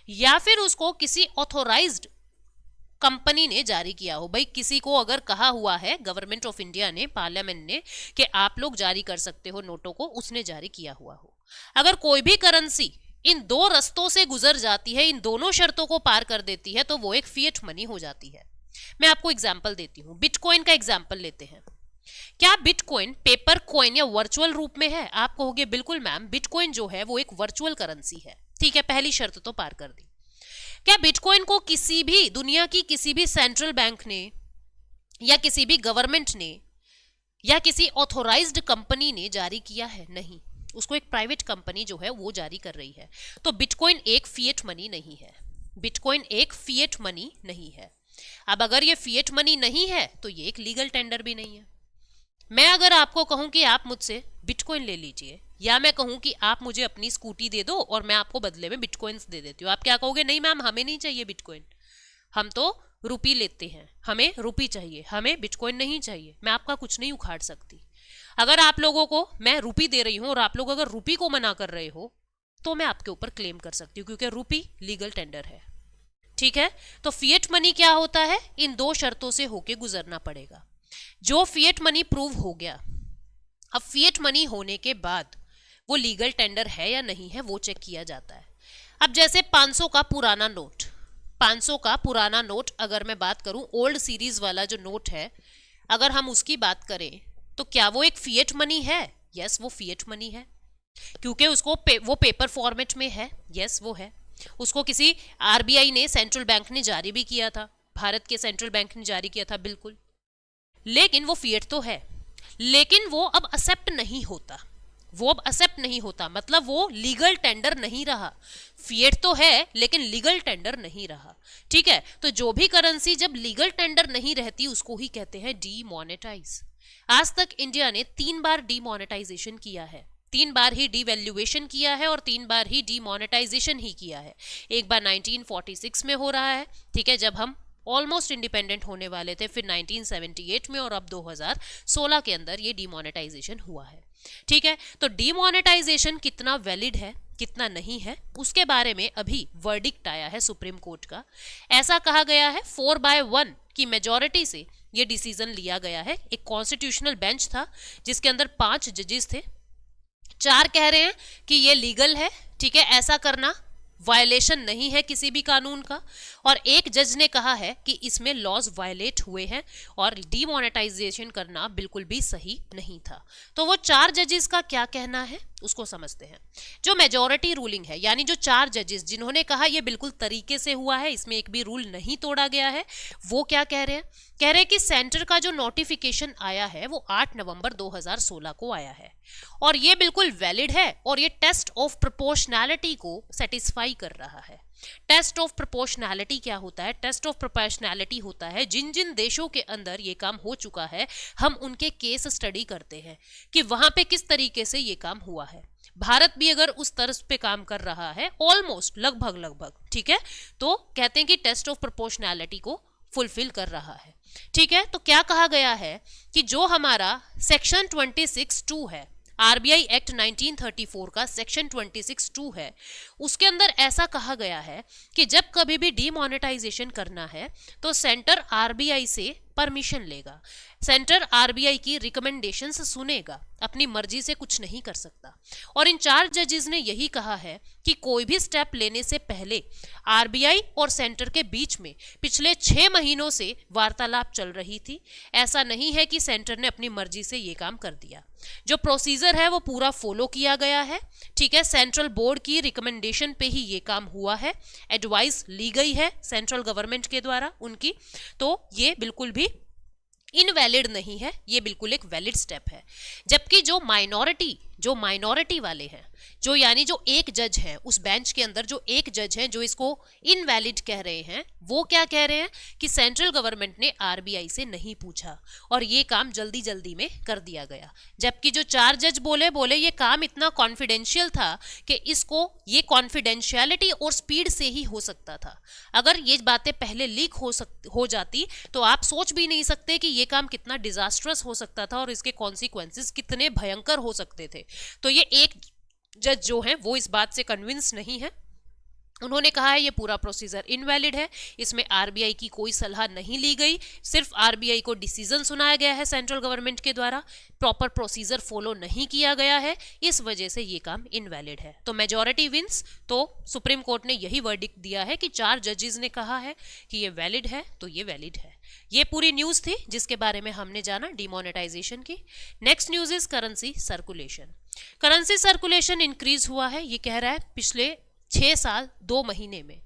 या फिर उसको किसी ऑथोराइज्ड कंपनी ने जारी किया हो। भाई, किसी को अगर कहा हुआ है गवर्नमेंट ऑफ इंडिया ने, पार्लियामेंट ने, कि आप लोग जारी कर सकते हो नोटों को, उसने जारी किया हुआ हो। अगर कोई भी करेंसी इन 2 रास्तों से गुजर जाती है, इन दोनों शर्तों को पार कर देती है, तो वो एक फिएट मनी हो जाती है। मैं आपको एग्जांपल देती हूं, बिटकॉइन का एग्जांपल लेते हैं। क्या बिटकॉइन पेपर कॉइन या वर्चुअल रूप में है? आप कहोगे बिल्कुल मैम, बिटकॉइन जो है वो एक वर्चुअल करेंसी है। ठीक है, पहली शर्त तो पार कर दी। क्या बिटकॉइन को किसी भी दुनिया की किसी भी सेंट्रल बैंक ने या किसी भी गवर्नमेंट ने या किसी ऑथोराइज्ड कंपनी ने जारी किया है? नहीं, उसको एक प्राइवेट कंपनी जो है वो जारी कर रही है। तो बिटकॉइन एक फिएट मनी नहीं है। अब अगर ये फिएट मनी नहीं है तो ये एक लीगल टेंडर भी नहीं है। मैं अगर आपको कहूं कि आप मुझसे बिटकॉइन ले लीजिए, या मैं कहूं कि आप मुझे अपनी स्कूटी दे दो और मैं आपको बदले में बिटकॉइंस दे देती हूँ, आप क्या कहोगे? नहीं मैम, हमें नहीं चाहिए बिटकॉइन, हम तो रुपी लेते हैं, हमें रुपी चाहिए, हमें बिटकॉइन नहीं चाहिए। मैं आपका कुछ नहीं उखाड़ सकती। अगर आप लोगों को मैं रुपी दे रही हूं और आप लोग अगर रुपी को मना कर रहे हो तो मैं आपके ऊपर क्लेम कर सकती हूँ, क्योंकि रुपी लीगल टेंडर है। ठीक है, तो फिएट मनी क्या होता है? इन 2 शर्तों से होके गुजरना पड़ेगा। जो फिएट मनी प्रूव हो गया, अब फिएट मनी होने के बाद वो लीगल टेंडर है या नहीं है वो चेक किया जाता है। अब जैसे 500 का पुराना नोट अगर मैं बात करूं, ओल्ड सीरीज वाला जो नोट है, अगर हम उसकी बात करें तो क्या वो एक फिएट मनी है? यस, वो फिएट मनी है, क्योंकि उसको वो पेपर फॉर्मेट में है। यस, वो है। उसको किसी आरबीआई ने, सेंट्रल बैंक ने जारी भी किया था, भारत के सेंट्रल बैंक ने जारी किया था, बिल्कुल। लेकिन वो फिएट तो है, लेकिन वो अब एक्सेप्ट नहीं होता, मतलब वो लीगल टेंडर नहीं रहा। फिएट तो है लेकिन लीगल टेंडर नहीं रहा। ठीक है, तो जो भी करेंसी जब लीगल टेंडर नहीं रहती उसको ही कहते हैं डीमोनेटाइज। आज तक इंडिया ने 3 बार डीमोनेटाइजेशन किया है, 3 बार ही डीवैल्यूएशन किया है और 3 बार ही डीमोनेटाइजेशन ही किया है। एक बार 1946 में हो रहा है, ठीक है, जब हम ऑलमोस्ट इंडिपेंडेंट होने वाले थे फिर 1978 में, और अब 2016 के अंदर ये डीमोनेटाइजेशन हुआ है। ठीक है, तो डीमोनेटाइजेशन कितना वैलिड है कितना नहीं है उसके बारे में अभी वर्डिक्ट आया है सुप्रीम कोर्ट का। ऐसा कहा गया है 4/1 की मेजॉरिटी से ये डिसीजन लिया गया है। एक कॉन्स्टिट्यूशनल बेंच था जिसके अंदर 5 जजेस थे, 4 कह रहे हैं कि ये लीगल है, ठीक है, ऐसा करना वायलेशन नहीं है किसी भी कानून का, और एक जज ने कहा है कि इसमें लॉज वायलेट हुए हैं और डीमोनेटाइजेशन करना बिल्कुल भी सही नहीं था। तो वो 4 जजेस का क्या कहना है उसको समझते हैं। जो मेजॉरिटी रूलिंग है, यानी जो 4 जजेस जिन्होंने कहा ये बिल्कुल तरीके से हुआ है, इसमें एक भी रूल नहीं तोड़ा गया है, वो क्या कह रहे हैं? कह रहे हैं कि सेंटर का जो नोटिफिकेशन आया है वो 8 नवंबर 2016 को आया है और ये बिल्कुल वैलिड है और ये टेस्ट ऑफ प्रोपोर्शनैलिटी को सेटिस्फाई कर रहा है। टेस्ट ऑफ प्रोपोर्शनैलिटी क्या होता है? टेस्ट ऑफ प्रोपोर्शनैलिटी होता है जिन जिन देशों के अंदर ये काम हो चुका है हम उनके केस स्टडी करते हैं कि वहां पे किस तरीके से ये काम हुआ है। भारत भी अगर उस तर्ज पे काम कर रहा है ऑलमोस्ट लगभग, ठीक है, तो कहते हैं कि टेस्ट ऑफ प्रोपोर्शनैलिटी को फुलफिल कर रहा है। ठीक है, तो क्या कहा गया है कि जो हमारा सेक्शन 26(2) है, आरबीआई एक्ट 1934 का सेक्शन 26(2) है, उसके अंदर ऐसा कहा गया है कि जब कभी भी डीमोनेटाइजेशन करना है तो सेंटर आरबीआई से परमिशन लेगा, सेंटर आरबीआई की रिकमेंडेशंस सुनेगा, अपनी मर्जी से कुछ नहीं कर सकता। और इन 4 जजेस ने यही कहा है कि कोई भी स्टेप लेने से पहले आरबीआई और सेंटर के बीच में पिछले 6 महीनों से वार्तालाप चल रही थी। ऐसा नहीं है कि सेंटर ने अपनी मर्जी से ये काम कर दिया, जो प्रोसीजर है वो पूरा फॉलो किया गया है। ठीक है, सेंट्रल बोर्ड की रिकमेंडेशन पे ही ये काम हुआ है, एडवाइस ली गई है सेंट्रल गवर्नमेंट के द्वारा उनकी, तो ये बिल्कुल भी इनवैलिड नहीं है, ये बिल्कुल एक वैलिड स्टेप है। जबकि जो माइनॉरिटी वाले हैं, जो यानी जो एक जज है उस बेंच के अंदर, जो एक जज है जो इसको इनवैलिड कह रहे हैं, वो क्या कह रहे हैं कि सेंट्रल गवर्नमेंट ने आरबीआई से नहीं पूछा और ये काम जल्दी जल्दी में कर दिया गया। जबकि जो 4 जज बोले ये काम इतना कॉन्फिडेंशियल था कि इसको ये कॉन्फिडेंशियलिटी और स्पीड से ही हो सकता था। अगर ये बातें पहले लीक हो जाती तो आप सोच भी नहीं सकते कि ये काम कितना डिजास्ट्रस हो सकता था और इसके कॉन्सिक्वेंसेस कितने भयंकर हो सकते थे। तो ये एक जज जो है वो इस बात से कन्विंस नहीं है, उन्होंने कहा है ये पूरा प्रोसीजर इनवैलिड है, इसमें आरबीआई की कोई सलाह नहीं ली गई, सिर्फ आरबीआई को डिसीजन सुनाया गया है सेंट्रल गवर्नमेंट के द्वारा, प्रॉपर प्रोसीजर फॉलो नहीं किया गया है, इस वजह से ये काम इनवैलिड है। तो मेजॉरिटी विंस, तो सुप्रीम कोर्ट ने यही वर्डिक्ट दिया है कि 4 जजेस ने कहा है कि ये वैलिड है तो ये वैलिड है। ये पूरी न्यूज थी जिसके बारे में हमने जाना डिमोनेटाइजेशन की। Next news is currency circulation. Currency circulation increase हुआ है, ये कह रहा है पिछले 6 साल 2 महीने में।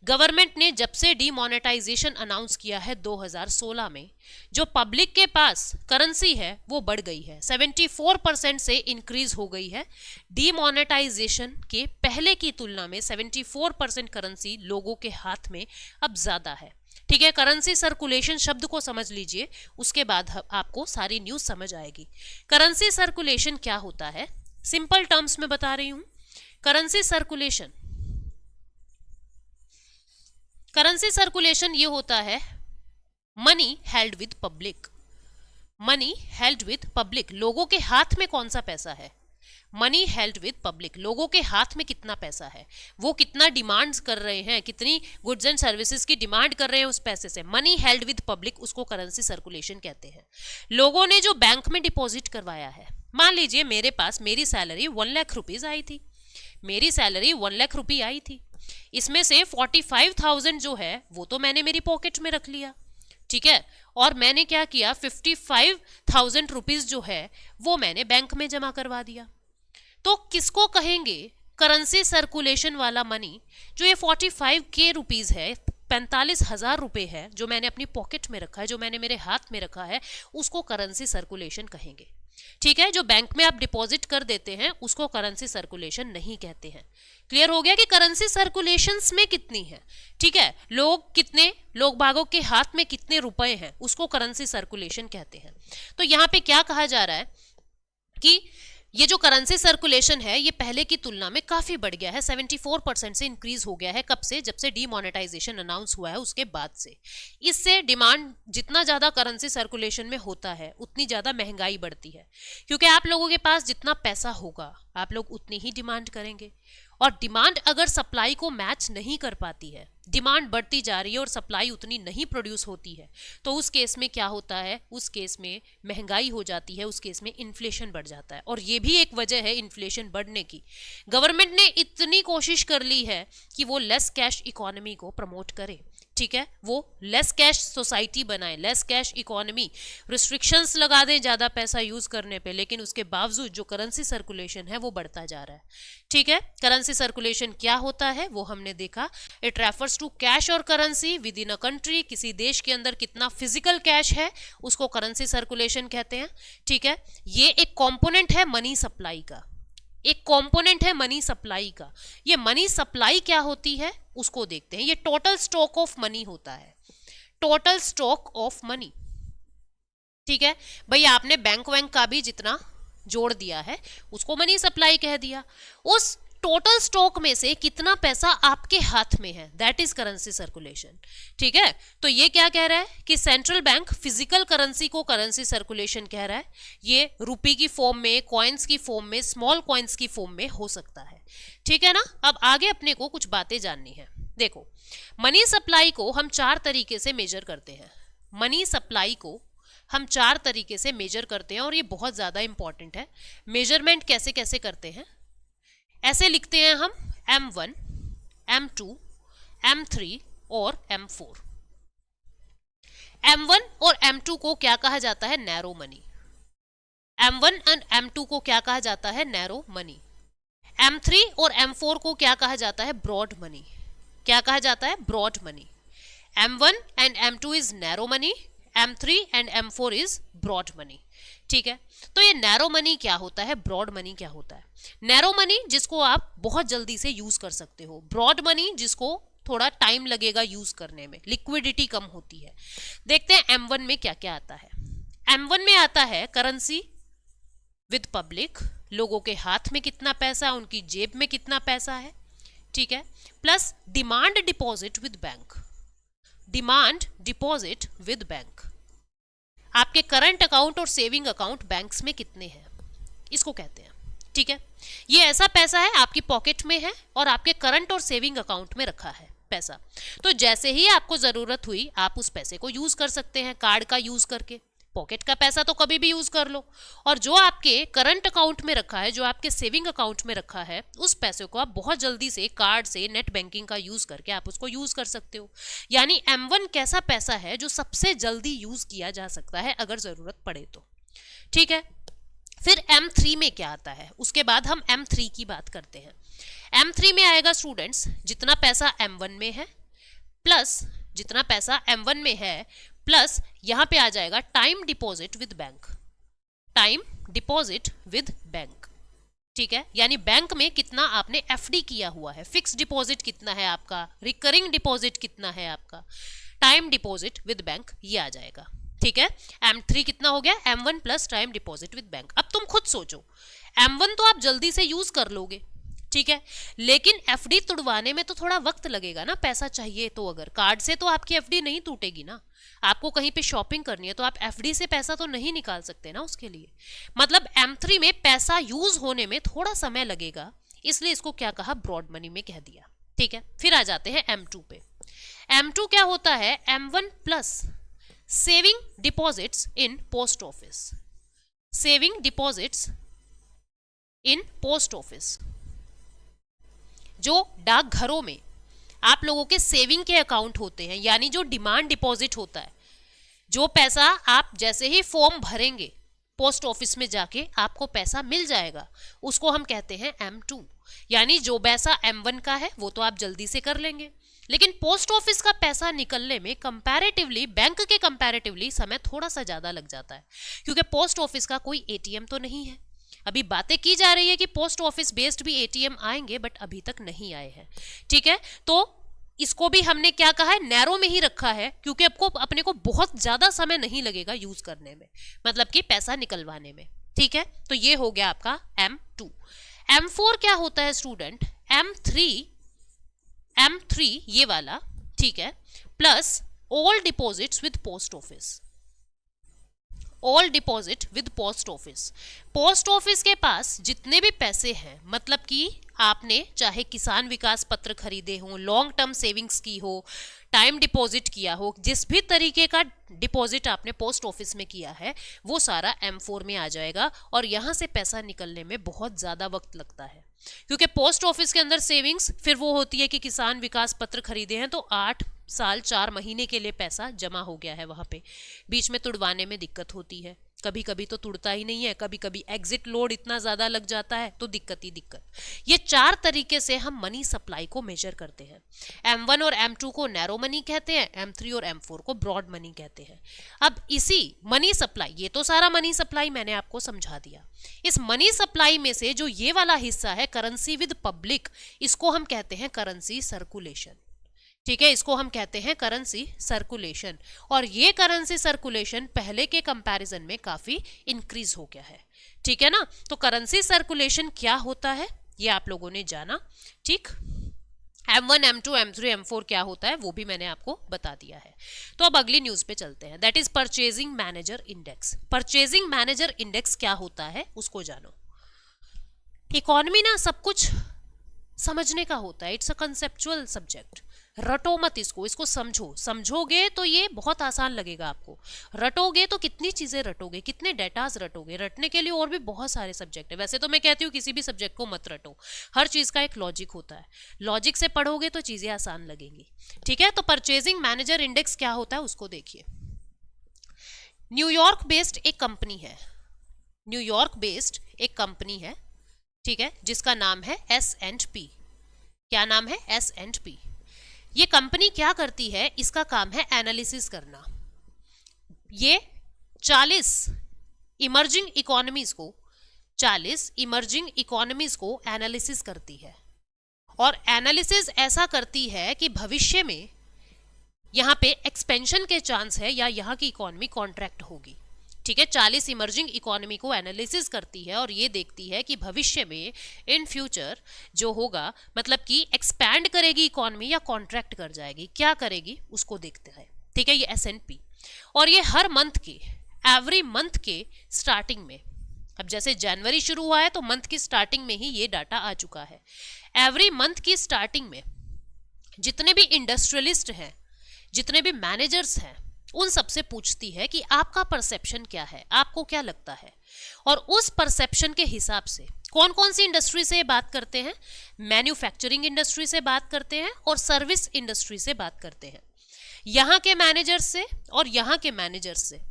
गवर्नमेंट ने जब से डीमोनेटाइजेशन अनाउंस किया है 2016 में, जो पब्लिक के पास करेंसी है वो बढ़ गई है, 74% से इंक्रीज हो गई है। डीमोनेटाइजेशन के पहले की तुलना में 74% करेंसी लोगों के हाथ में अब ज्यादा है। ठीक है, करेंसी सर्कुलेशन शब्द को समझ लीजिए, उसके बाद आपको सारी न्यूज समझ आएगी। करेंसी सर्कुलेशन क्या होता है, सिंपल टर्म्स में बता रही हूं। करेंसी सर्कुलेशन ये होता है money held with public. Money held with public, लोगों के हाथ में कौन सा पैसा है? मनी हेल्ड विद पब्लिक, लोगों के हाथ में कितना पैसा है, वो कितना डिमांड्स कर रहे हैं, कितनी गुड्स एंड सर्विसेज की डिमांड कर रहे हैं उस पैसे से, मनी हेल्ड विद पब्लिक, उसको करेंसी सर्कुलेशन कहते हैं। लोगों ने जो बैंक में डिपॉजिट करवाया है, मान लीजिए मेरे पास मेरी सैलरी 1 लाख रुपीज आई थी, मेरी सैलरी 1 लाख रुपये आई थी, इसमें से 45,000 जो है वो तो मैंने मेरी पॉकेट में रख लिया, ठीक है, और मैंने क्या किया 55,000 रुपीज जो है वो मैंने बैंक में जमा करवा दिया। तो किसको कहेंगे करेंसी सर्कुलेशन वाला मनी? जो ये 45K रुपीज है, 45,000 रुपए है जो मैंने अपनी पॉकेट में रखा है, जो मैंने मेरे हाथ में रखा है, उसको करेंसी सर्कुलेशन कहेंगे। ठीक है, जो बैंक में आप डिपॉजिट कर देते हैं उसको करेंसी सर्कुलेशन नहीं कहते हैं। क्लियर हो गया कि करेंसी सर्कुलेशंस में कितनी है, ठीक है, लोग भागों के हाथ में कितने रुपए हैं, उसको करेंसी सर्कुलेशन कहते हैं। तो यहाँ पे क्या कहा जा रहा है कि ये जो करेंसी सर्कुलेशन है ये पहले की तुलना में काफी बढ़ गया है, 74% से इंक्रीज हो गया है। कब से? जब से डीमोनेटाइजेशन अनाउंस हुआ है उसके बाद से। इससे डिमांड, जितना ज्यादा करेंसी सर्कुलेशन में होता है उतनी ज्यादा महंगाई बढ़ती है, क्योंकि आप लोगों के पास जितना पैसा होगा आप लोग उतनी ही डिमांड करेंगे, और डिमांड अगर सप्लाई को मैच नहीं कर पाती है, डिमांड बढ़ती जा रही है और सप्लाई उतनी नहीं प्रोड्यूस होती है, तो उस केस में क्या होता है? उस केस में महंगाई हो जाती है, उस केस में इन्फ्लेशन बढ़ जाता है। और ये भी एक वजह है इन्फ्लेशन बढ़ने की। गवर्नमेंट ने इतनी कोशिश कर ली है कि वो लेस कैश इकोनॉमी को प्रमोट करे, ठीक है, वो लेस कैश सोसाइटी बनाए, लेस कैश इकोनॉमी, रिस्ट्रिक्शंस लगा दें ज्यादा पैसा यूज करने पे, लेकिन उसके बावजूद जो करेंसी सर्कुलेशन है वो बढ़ता जा रहा है, ठीक है। करेंसी सर्कुलेशन क्या होता है वो हमने देखा। इट रेफर्स टू कैश और currency with in a country. किसी देश के अंदर कितना फिजिकल कैश है उसको करेंसी सर्कुलेशन कहते हैं, ठीक है। ये एक कॉम्पोनेंट है मनी सप्लाई का, एक कंपोनेंट है मनी सप्लाई का। ये मनी सप्लाई क्या होती है उसको देखते हैं। ये टोटल स्टॉक ऑफ मनी होता है, टोटल स्टॉक ऑफ मनी, ठीक है भाई। आपने बैंक वैंक का भी जितना जोड़ दिया है उसको मनी सप्लाई कह दिया। उस टोटल स्टॉक में से कितना पैसा आपके हाथ में है, दैट इज करेंसी सर्कुलेशन, ठीक है। तो ये क्या कह रहा है कि सेंट्रल बैंक फिजिकल करेंसी को करेंसी सर्कुलेशन कह रहा है। ये रुपी की फॉर्म में, कॉइन्स की फॉर्म में, स्मॉल कॉइन्स की फॉर्म में हो सकता है, ठीक है ना। अब आगे अपने को कुछ बातें जाननी है। देखो, मनी सप्लाई को हम 4 तरीके से मेजर करते हैं। मनी सप्लाई को हम 4 तरीके से मेजर करते हैं और ये बहुत ज्यादा इंपॉर्टेंट है। मेजरमेंट कैसे कैसे करते हैं? ऐसे लिखते हैं हम M1, M2, M3 और M4। M1 और M2 को क्या कहा जाता है? Narrow money. M1 and M2 को क्या कहा जाता है? Narrow money. M3 और M4 को क्या कहा जाता है? Broad money. क्या कहा जाता है? Broad money. M1 and M2 is narrow money, M3 and M4 is broad money, ठीक है। तो ये नैरो मनी क्या होता है, ब्रॉड मनी क्या होता है? नैरो मनी जिसको आप बहुत जल्दी से यूज कर सकते हो, ब्रॉड मनी जिसको थोड़ा टाइम लगेगा यूज करने में, लिक्विडिटी कम होती है। देखते हैं M1 में क्या क्या आता है। M1 में आता है करेंसी विद पब्लिक, लोगों के हाथ में कितना पैसा, उनकी जेब में कितना पैसा है, ठीक है, plus demand deposit with bank. Demand deposit with bank, आपके करंट अकाउंट और सेविंग अकाउंट बैंक्स में कितने हैं, इसको कहते हैं, ठीक है। ये ऐसा पैसा है आपकी पॉकेट में है और आपके करंट और सेविंग अकाउंट में रखा है पैसा। तो जैसे ही आपको जरूरत हुई आप उस पैसे को यूज कर सकते हैं, कार्ड का यूज करके। पॉकेट का पैसा तो कभी भी यूज कर लो, और जो आपके करंट अकाउंट में रखा है, जो आपके सेविंग अकाउंट में रखा है, उस पैसे को आप बहुत जल्दी से कार्ड से, नेट बैंकिंग का यूज करके आप उसको यूज कर सकते हो। यानी M1 कैसा पैसा है जो सबसे जल्दी यूज किया जा सकता है अगर जरूरत पड़े तो, ठीक है। फिर M3 में क्या आता है, उसके बाद हम M3 की बात करते हैं। M3 में आएगा स्टूडेंट्स जितना पैसा M1 में है प्लस जितना पैसा M1 में है, प्लस यहां पे आ जाएगा time deposit with bank. Time deposit with bank, ठीक है। यानी बैंक में कितना आपने FD किया हुआ है, फिक्स डिपॉजिट कितना है आपका, रिकरिंग डिपॉजिट कितना है आपका, टाइम डिपॉजिट विद बैंक ये आ जाएगा, ठीक है। M3 कितना हो गया? M1 plus time deposit with bank. अब तुम खुद सोचो, M1 तो आप जल्दी से यूज कर लोगे, ठीक है, लेकिन FD तुड़वाने में तो थोड़ा वक्त लगेगा ना, पैसा चाहिए तो। अगर कार्ड से तो आपकी FD नहीं टूटेगी ना, आपको कहीं पे शॉपिंग करनी है तो आप FD से पैसा तो नहीं निकाल सकते ना उसके लिए। मतलब M3 में पैसा यूज होने में थोड़ा समय लगेगा, इसलिए इसको क्या कहा? ब्रॉड मनी में कह दिया, ठीक है। फिर आ जाते हैं M2 पे। M2 क्या होता है? M1 plus saving deposits in post office. Saving deposits in post office, जो डाकघरों में आप लोगों के सेविंग के अकाउंट होते हैं, यानी जो डिमांड डिपॉजिट होता है, जो पैसा आप जैसे ही फॉर्म भरेंगे पोस्ट ऑफिस में जाके आपको पैसा मिल जाएगा, उसको हम कहते हैं M2। यानी जो पैसा M1 का है वो तो आप जल्दी से कर लेंगे, लेकिन पोस्ट ऑफिस का पैसा निकलने में कंपैरेटिवली, बैंक के कंपैरेटिवली समय थोड़ा सा ज्यादा लग जाता है, क्योंकि पोस्ट ऑफिस का कोई ATM तो नहीं है। अभी बातें की जा रही है कि पोस्ट ऑफिस बेस्ड भी ATM आएंगे, बट अभी तक नहीं आए हैं, ठीक है। तो इसको भी हमने क्या कहा है? नैरो में ही रखा है, क्योंकि आपको अपने को बहुत ज्यादा समय नहीं लगेगा यूज करने में, मतलब कि पैसा निकलवाने में, ठीक है, तो ये हो गया आपका M2। M4 क्या होता है स्टूडेंट? M3 ये वाला, ठीक है, plus all deposits with post office. All deposit with post office. Post office के पास जितने भी पैसे हैं, मतलब कि आपने चाहे किसान विकास पत्र खरीदे हो, लॉन्ग टर्म सेविंग्स की हो, टाइम डिपॉजिट किया हो, जिस भी तरीके का डिपॉजिट आपने पोस्ट ऑफिस में किया है वो सारा M4 में आ जाएगा। और यहाँ से पैसा निकलने में बहुत ज़्यादा वक्त लगता है, क्योंकि पोस्ट ऑफिस के अंदर सेविंग्स फिर वो होती है कि किसान विकास पत्र खरीदे हैं तो 8 साल 4 महीने के लिए पैसा जमा हो गया है वहां पे, बीच में तुड़वाने में दिक्कत होती है, कभी कभी तो तुड़ता ही नहीं है, कभी कभी एग्जिट लोड इतना ज्यादा लग जाता है तो दिक्कत ही दिक्कत। ये 4 तरीके से हम मनी सप्लाई को मेजर करते हैं। M1 और M2 को नैरो मनी कहते हैं, M3 और M4 को ब्रॉड मनी कहते हैं। अब इसी मनी सप्लाई, ये तो सारा मनी सप्लाई मैंने आपको समझा दिया। इस मनी सप्लाई में से जो ये वाला हिस्सा है करेंसी विद पब्लिक, इसको हम कहते हैं करेंसी सर्कुलेशन। ठीक है, इसको हम कहते हैं करेंसी सर्कुलेशन। और ये करेंसी सर्कुलेशन पहले के कंपैरिजन में काफी इंक्रीज हो गया है। ठीक है ना, तो करेंसी सर्कुलेशन क्या होता है ये आप लोगों ने जाना। ठीक, M1, M2, M3, M4 क्या होता है वो भी मैंने आपको बता दिया है। तो अब अगली न्यूज पे चलते हैं, that is purchasing manager index. Purchasing manager index क्या होता है उसको जानो। इकोनॉमी ना सब कुछ समझने का होता है, इट्स अ कंसेप्चुअल सब्जेक्ट। रटो मत इसको, इसको समझो, समझोगे तो ये बहुत आसान लगेगा आपको। रटोगे तो कितनी चीजें रटोगे, कितने डेटाज रटोगे, रटने के लिए और भी बहुत सारे सब्जेक्ट है। वैसे तो मैं कहती हूँ किसी भी सब्जेक्ट को मत रटो, हर चीज का एक लॉजिक होता है, लॉजिक से पढ़ोगे तो चीजें आसान लगेंगी। ठीक है, तो परचेजिंग मैनेजर इंडेक्स क्या होता है उसको देखिए। न्यूयॉर्क बेस्ड एक कंपनी है, न्यूयॉर्क बेस्ड एक कंपनी है, ठीक है, जिसका नाम है S&P। क्या नाम है? S&P। ये कंपनी क्या करती है? इसका काम है एनालिसिस करना। ये 40 इमर्जिंग इकोनॉमीज को एनालिसिस करती है। और एनालिसिस ऐसा करती है कि भविष्य में यहाँ पे एक्सपेंशन के चांस है या यहाँ की इकोनॉमी कॉन्ट्रैक्ट होगी। ठीक है, 40 इमर्जिंग इकोनॉमी को एनालिसिस करती है और ये देखती है कि भविष्य में इन फ्यूचर जो होगा, मतलब कि एक्सपैंड करेगी इकोनॉमी या कॉन्ट्रैक्ट कर जाएगी, क्या करेगी उसको देखते हैं। ठीक है, ये S&P। और ये हर मंथ के, एवरी मंथ के स्टार्टिंग में, अब जैसे जनवरी शुरू हुआ है तो मंथ की स्टार्टिंग में ही ये डाटा आ चुका है। एवरी मंथ की स्टार्टिंग में जितने भी इंडस्ट्रियलिस्ट हैं, जितने भी मैनेजर्स हैं, उन सबसे पूछती है कि आपका परसेप्शन क्या है, आपको क्या लगता है। और उस परसेप्शन के हिसाब से कौन कौन सी इंडस्ट्री से बात करते हैं? मैन्युफैक्चरिंग इंडस्ट्री से बात करते हैं और सर्विस इंडस्ट्री से बात करते हैं। यहाँ के मैनेजर्स से और यहाँ के मैनेजर्स से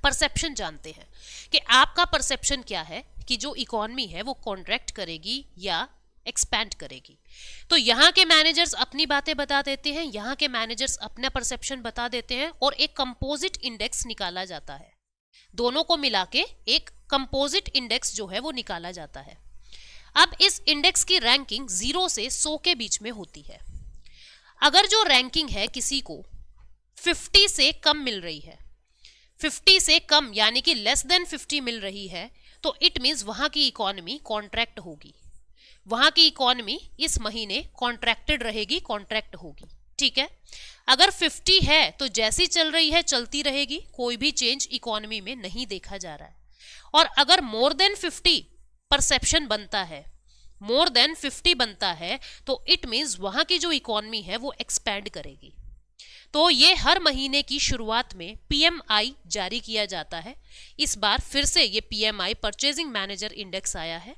परसेप्शन जानते हैं कि आपका परसेप्शन क्या है कि जो इकोनॉमी है वो कॉन्ट्रैक्ट करेगी या एक्सपैंड करेगी। तो यहाँ के मैनेजर्स अपनी बातें बता देते हैं, यहाँ के मैनेजर्स अपना परसेप्शन बता देते हैं और एक कंपोजिट इंडेक्स निकाला जाता है। दोनों को मिला के एक कंपोजिट इंडेक्स जो है वो निकाला जाता है। अब इस इंडेक्स की रैंकिंग 0 से 100 के बीच में होती है। अगर जो रैंकिंग है किसी को 50 से कम मिल रही है, 50 से कम यानी कि लेस देन 50 मिल रही है, तो इट मीन्स वहां की इकोनॉमी कॉन्ट्रैक्ट होगी, वहां की इकोनॉमी इस महीने कॉन्ट्रैक्टेड रहेगी, कॉन्ट्रैक्ट होगी। ठीक है, अगर 50 है तो जैसी चल रही है चलती रहेगी, कोई भी चेंज इकोनॉमी में नहीं देखा जा रहा है। और अगर मोर देन 50 परसेप्शन बनता है, मोर देन 50 बनता है, तो इट मीन्स वहां की जो इकोनॉमी है वो एक्सपैंड करेगी। तो ये हर महीने की शुरुआत में PMI जारी किया जाता है। इस बार फिर से ये PMI परचेजिंग मैनेजर इंडेक्स आया है।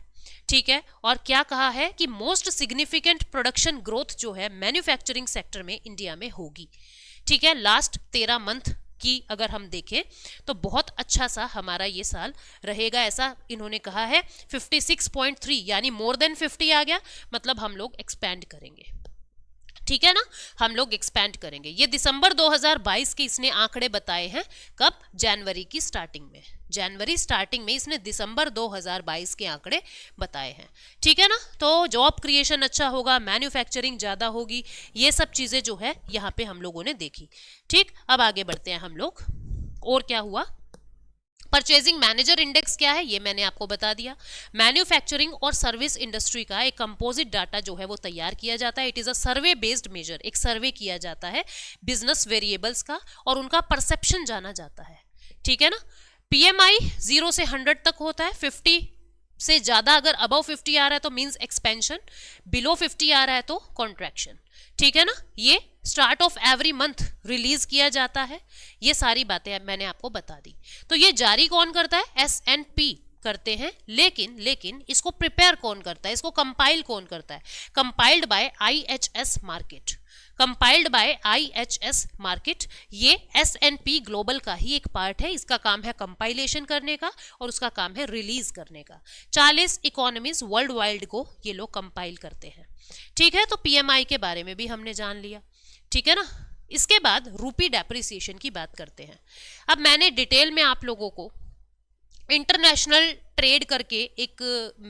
ठीक है, और क्या कहा है कि मोस्ट सिग्निफिकेंट प्रोडक्शन ग्रोथ जो है मैन्युफैक्चरिंग सेक्टर में इंडिया में होगी। ठीक है, लास्ट 13 मंथ की अगर हम देखें तो बहुत अच्छा सा हमारा ये साल रहेगा, ऐसा इन्होंने कहा है। 56.3 यानी मोर देन 50 आ गया, मतलब हम लोग एक्सपैंड करेंगे। ठीक है ना, हम लोग एक्सपैंड करेंगे। ये दिसंबर 2022 के इसने आंकड़े बताए हैं। कब? जनवरी की स्टार्टिंग में, जनवरी स्टार्टिंग में इसने दिसंबर 2022 के आंकड़े बताए हैं। ठीक है ना, तो जॉब क्रिएशन अच्छा होगा, मैन्युफैक्चरिंग ज्यादा होगी, ये सब चीजें जो है यहाँ पे हम लोगों ने देखी। ठीक, अब आगे बढ़ते हैं हम लोग। और क्या हुआ? परचेजिंग मैनेजर इंडेक्स क्या है ये मैंने आपको बता दिया। मैन्युफैक्चरिंग और सर्विस इंडस्ट्री का एक कंपोजिट डाटा जो है वो तैयार किया जाता है। It is a survey based measure, एक सर्वे किया जाता है बिजनेस वेरिएबल्स का और उनका परसेप्शन जाना जाता है, ठीक है ना। पीएमआई 0 से 100 तक होता है। 50 से ज्यादा अगर अबव 50 आ रहा है तो मींस एक्सपेंशन, बिलो 50 आ रहा है तो कॉन्ट्रैक्शन, ठीक है ना। ये start of every month release किया जाता है। ये सारी बातें मैंने आपको बता दी। तो ये जारी कौन करता है? एसएनपी करते हैं, लेकिन इसको प्रिपेयर कौन करता है, इसको कंपाइल कौन करता है? Compiled bye IHS market, compiled bye IHS market. ये एसएनपी ग्लोबल का ही एक पार्ट है। इसका काम है कंपाइलेशन करने का और उसका काम है रिलीज करने का। 40 इकोनॉमीज वर्ल्ड वाइड को ये लोग कंपाइल करते हैं, ठीक है। तो पीएमआई के बारे में भी हमने जान लिया, ठीक है ना। इसके बाद रूपी डेप्रिसिएशन की बात करते हैं। अब मैंने डिटेल में आप लोगों को इंटरनेशनल ट्रेड करके एक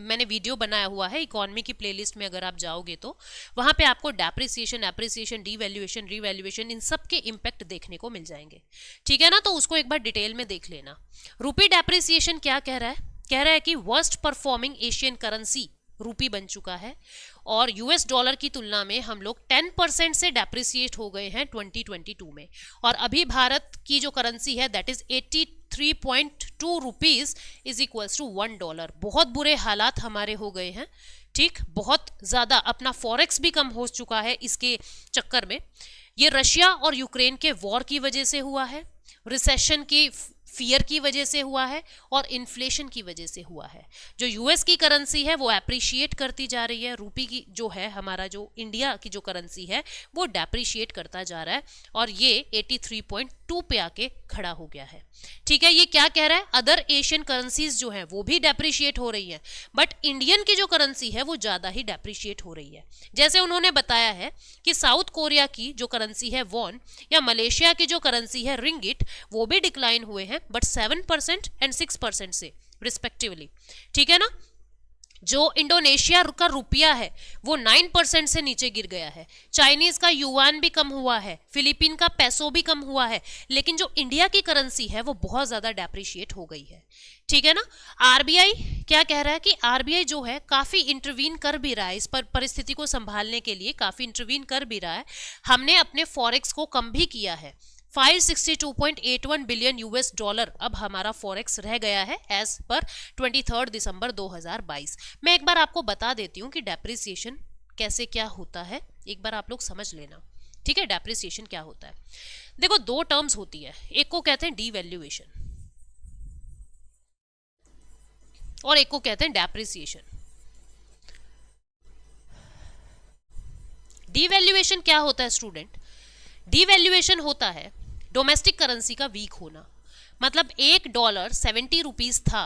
मैंने वीडियो बनाया हुआ है इकोनॉमी की प्लेलिस्ट में, अगर आप जाओगे तो वहां पे आपको डेप्रिसिएशन, एप्रिसिएशन, डीवैल्यूएशन, रीवैल्यूएशन इन सब के इम्पैक्ट देखने को मिल जाएंगे, ठीक है ना। तो उसको एक बार डिटेल में देख लेना। रूपी डेप्रिसिएशन क्या कह रहा है? कह रहा है कि वर्स्ट परफॉर्मिंग एशियन करेंसी रूपी बन चुका है और यूएस डॉलर की तुलना में हम लोग 10% से डेप्रिसिएट हो गए हैं 2022 में। और अभी भारत की जो करेंसी है that is 83.2 rupees is equals to $1। बहुत बुरे हालात हमारे हो गए हैं, ठीक, बहुत ज्यादा। अपना फॉरेक्स भी कम हो चुका है इसके चक्कर में। ये रशिया और यूक्रेन के वॉर की वजह से हुआ है, रिसेशन की फियर की वजह से हुआ है और इन्फ्लेशन की वजह से हुआ है। जो यूएस की करेंसी है वो एप्रिशिएट करती जा रही है, रूपी की जो है हमारा जो इंडिया की जो करेंसी है वो डेप्रिशिएट करता जा रहा है और ये 83.2 पे आके खड़ा हो गया है, ठीक है। ये क्या कह रहा है? अदर एशियन करेंसीज जो है वो भी डेप्रिशिएट हो रही है, बट इंडियन की जो करेंसी है वो ज्यादा ही डेप्रिशिएट हो रही है। जैसे उन्होंने बताया है कि साउथ कोरिया की जो करेंसी है वॉन या मलेशिया की जो करेंसी है रिंगिट वो भी डिक्लाइन हुए हैं, बट 7% एंड 6% से रिस्पेक्टिवली, ठीक है ना। जो इंडोनेशिया का रुपया है वो 9% से नीचे गिर गया है। चाइनीज का युआन भी कम हुआ है, फिलीपीन का पैसो भी कम हुआ है, लेकिन जो इंडिया की करेंसी है वो बहुत ज्यादा डेप्रिशिएट हो गई है, ठीक है ना। आरबीआई क्या कह रहा है कि आरबीआई जो है काफी इंटरवीन कर भी रहा है, इस पर परिस्थिति को संभालने के लिए काफी इंटरवीन कर भी रहा है। हमने अपने फॉरेक्स को कम भी किया है, 562.81 बिलियन यूएस डॉलर अब हमारा फॉरेक्स रह गया है एज पर 23 दिसंबर 2022। मैं एक बार आपको बता देती हूँ कि डेप्रिसिएशन कैसे क्या होता है, एक बार आप लोग समझ लेना, ठीक है। डेप्रिसिएशन क्या होता है? देखो, दो टर्म्स होती है, एक को कहते हैं डीवैल्यूएशन और एक को कहते हैं डेप्रिसिएशन। डीवैल्यूएशन क्या होता है स्टूडेंट? डीवैल्यूएशन होता है डोमेस्टिक करेंसी का वीक होना। मतलब $1 70 रुपीज था,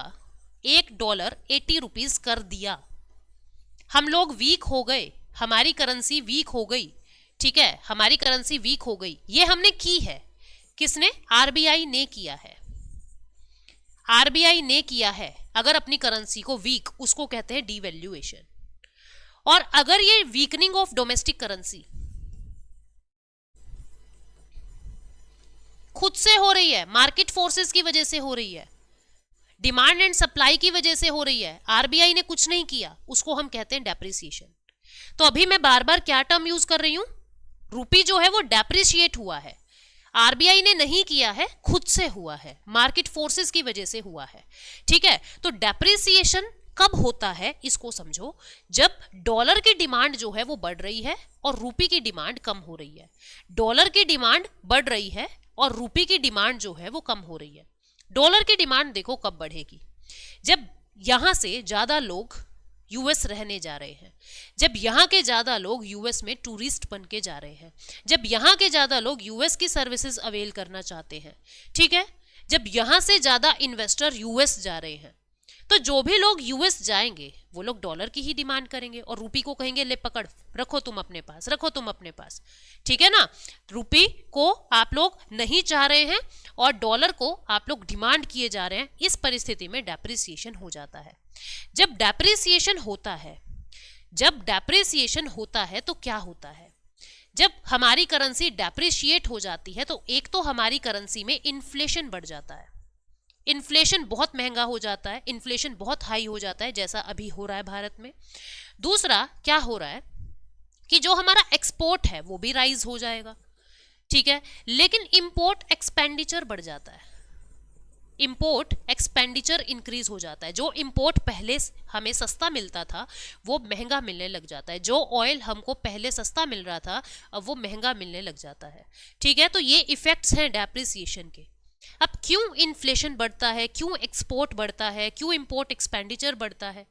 $1 80 रुपीज कर दिया। हम लोग वीक हो गए, हमारी करेंसी वीक हो गई, ठीक है, हमारी करेंसी वीक हो गई। ये हमने की है, किसने? आरबीआई ने किया है, आरबीआई ने किया है। अगर अपनी करेंसी को वीक, उसको कहते हैं डीवैल्यूएशन। और अगर ये वीकनिंग ऑफ डोमेस्टिक करेंसी खुद से हो रही है, मार्केट फोर्सेस की वजह से हो रही है, डिमांड एंड सप्लाई की वजह से हो रही है, आरबीआई ने कुछ नहीं किया, उसको हम कहते हैं डेप्रिसिएशन। तो अभी मैं बार बार क्या टर्म यूज कर रही हूं? रूपी जो है वो डेप्रिशिएट हुआ है, आरबीआई ने नहीं किया है, खुद से हुआ है, मार्केट फोर्सेस की वजह से हुआ है, ठीक है। तो डेप्रिसिएशन कब होता है इसको समझो, जब डॉलर की डिमांड जो है वो बढ़ रही है और रूपी की डिमांड कम हो रही है। डॉलर की डिमांड बढ़ रही है और रूपी की डिमांड जो है वो कम हो रही है। डॉलर की डिमांड देखो कब बढ़ेगी? जब यहां से ज्यादा लोग यूएस रहने जा रहे हैं, जब यहाँ के ज्यादा लोग यूएस में टूरिस्ट बन के जा रहे हैं, जब यहाँ के ज्यादा लोग यूएस की सर्विसेज अवेल करना चाहते हैं, ठीक है, जब यहाँ से ज्यादा इन्वेस्टर यूएस जा रहे हैं, तो जो भी लोग यूएस जाएंगे वो लोग डॉलर की ही डिमांड करेंगे और रूपी को कहेंगे ले पकड़, रखो तुम अपने पास, रखो तुम अपने पास, ठीक है ना। रूपी को आप लोग नहीं चाह रहे हैं और डॉलर को आप लोग डिमांड किए जा रहे हैं। इस परिस्थिति में डेप्रिसिएशन हो जाता है। जब डेप्रिसिएशन होता है, जब डेप्रिसिएशन होता है तो क्या होता है? जब हमारी करेंसी डेप्रिशिएट हो जाती है तो एक तो हमारी करेंसी में इन्फ्लेशन बढ़ जाता है, इन्फ्लेशन बहुत महंगा हो जाता है, इन्फ्लेशन बहुत हाई हो जाता है, जैसा अभी हो रहा है भारत में। दूसरा क्या हो रहा है कि जो हमारा एक्सपोर्ट है वो भी राइज हो जाएगा, ठीक है, लेकिन इंपोर्ट एक्सपेंडिचर बढ़ जाता है, इंपोर्ट एक्सपेंडिचर इंक्रीज हो जाता है। जो इंपोर्ट पहले हमें सस्ता मिलता था वो महंगा मिलने लग जाता है, जो ऑयल हमको पहले सस्ता मिल रहा था अब वो महंगा मिलने लग जाता है, ठीक है। तो ये इफेक्ट्स हैं डेप्रिसिएशन के। अब क्यों इन्फ्लेशन बढ़ता है, क्यों एक्सपोर्ट बढ़ता है, क्यों इंपोर्ट एक्सपेंडिचर बढ़ता है,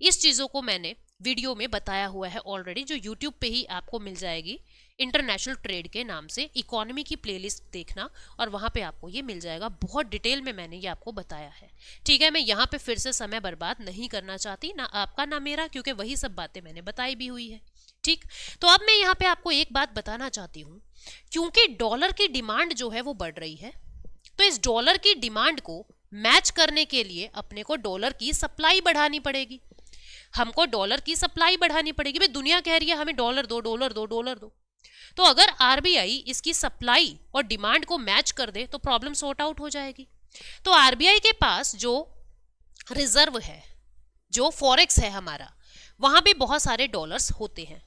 इस चीज़ों को मैंने वीडियो में बताया हुआ है ऑलरेडी, जो यूट्यूब पे ही आपको मिल जाएगी, इंटरनेशनल ट्रेड के नाम से। इकोनॉमी की प्लेलिस्ट देखना और वहाँ पे आपको ये मिल जाएगा, बहुत डिटेल में मैंने ये आपको बताया है, ठीक है। मैं यहाँ पे फिर से समय बर्बाद नहीं करना चाहती, ना आपका ना मेरा, क्योंकि वही सब बातें मैंने बताई भी हुई है, ठीक। तो अब मैं यहाँ पे आपको एक बात बताना चाहती हूँ, क्योंकि डॉलर की डिमांड जो है वो बढ़ रही है, तो इस डॉलर की डिमांड को मैच करने के लिए अपने को डॉलर की सप्लाई बढ़ानी पड़ेगी, हमको डॉलर की सप्लाई बढ़ानी पड़ेगी। भाई दुनिया कह रही है हमें डॉलर दो, डॉलर दो, डॉलर दो, तो अगर आरबीआई इसकी सप्लाई और डिमांड को मैच कर दे तो प्रॉब्लम सॉर्ट आउट हो जाएगी। तो आरबीआई के पास जो रिजर्व है, जो फॉरेक्स है हमारा, वहां भी बहुत सारे डॉलर्स होते हैं।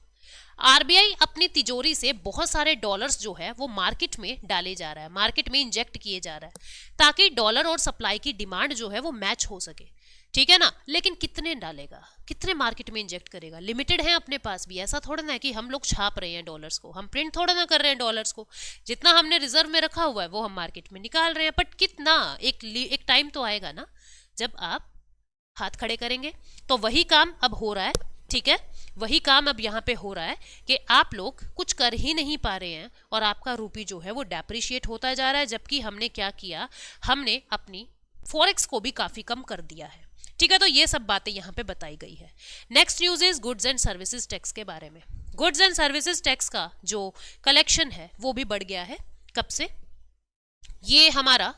आरबीआई अपनी तिजोरी से बहुत सारे डॉलर्स जो है वो मार्केट में डाले जा रहा है, मार्केट में इंजेक्ट किए जा रहा है, ताकि डॉलर और सप्लाई की डिमांड जो है वो मैच हो सके, ठीक है ना। लेकिन कितने डालेगा, कितने मार्केट में इंजेक्ट करेगा, लिमिटेड है अपने पास भी। ऐसा थोड़ा ना है कि हम लोग छाप रहे हैं डॉलर्स को, हम प्रिंट थोड़ा ना कर रहे हैं डॉलर्स को, जितना हमने रिजर्व में रखा हुआ है वो हम मार्केट में निकाल रहे हैं। बट कितना, एक टाइम तो आएगा ना जब आप हाथ खड़े करेंगे। तो वही काम अब हो रहा है, ठीक है, वही काम अब यहाँ पे हो रहा है कि आप लोग कुछ कर ही नहीं पा रहे हैं और आपका रूपी जो है वो डेप्रिशिएट होता जा रहा है, जबकि हमने क्या किया, हमने अपनी फॉरेक्स को भी काफी कम कर दिया है, ठीक है। तो ये सब बातें यहाँ पे बताई गई है। Next news is goods and services tax के बारे में। गुड्स एंड सर्विसेज टैक्स का जो कलेक्शन है वो भी बढ़ गया है। कब से? ये हमारा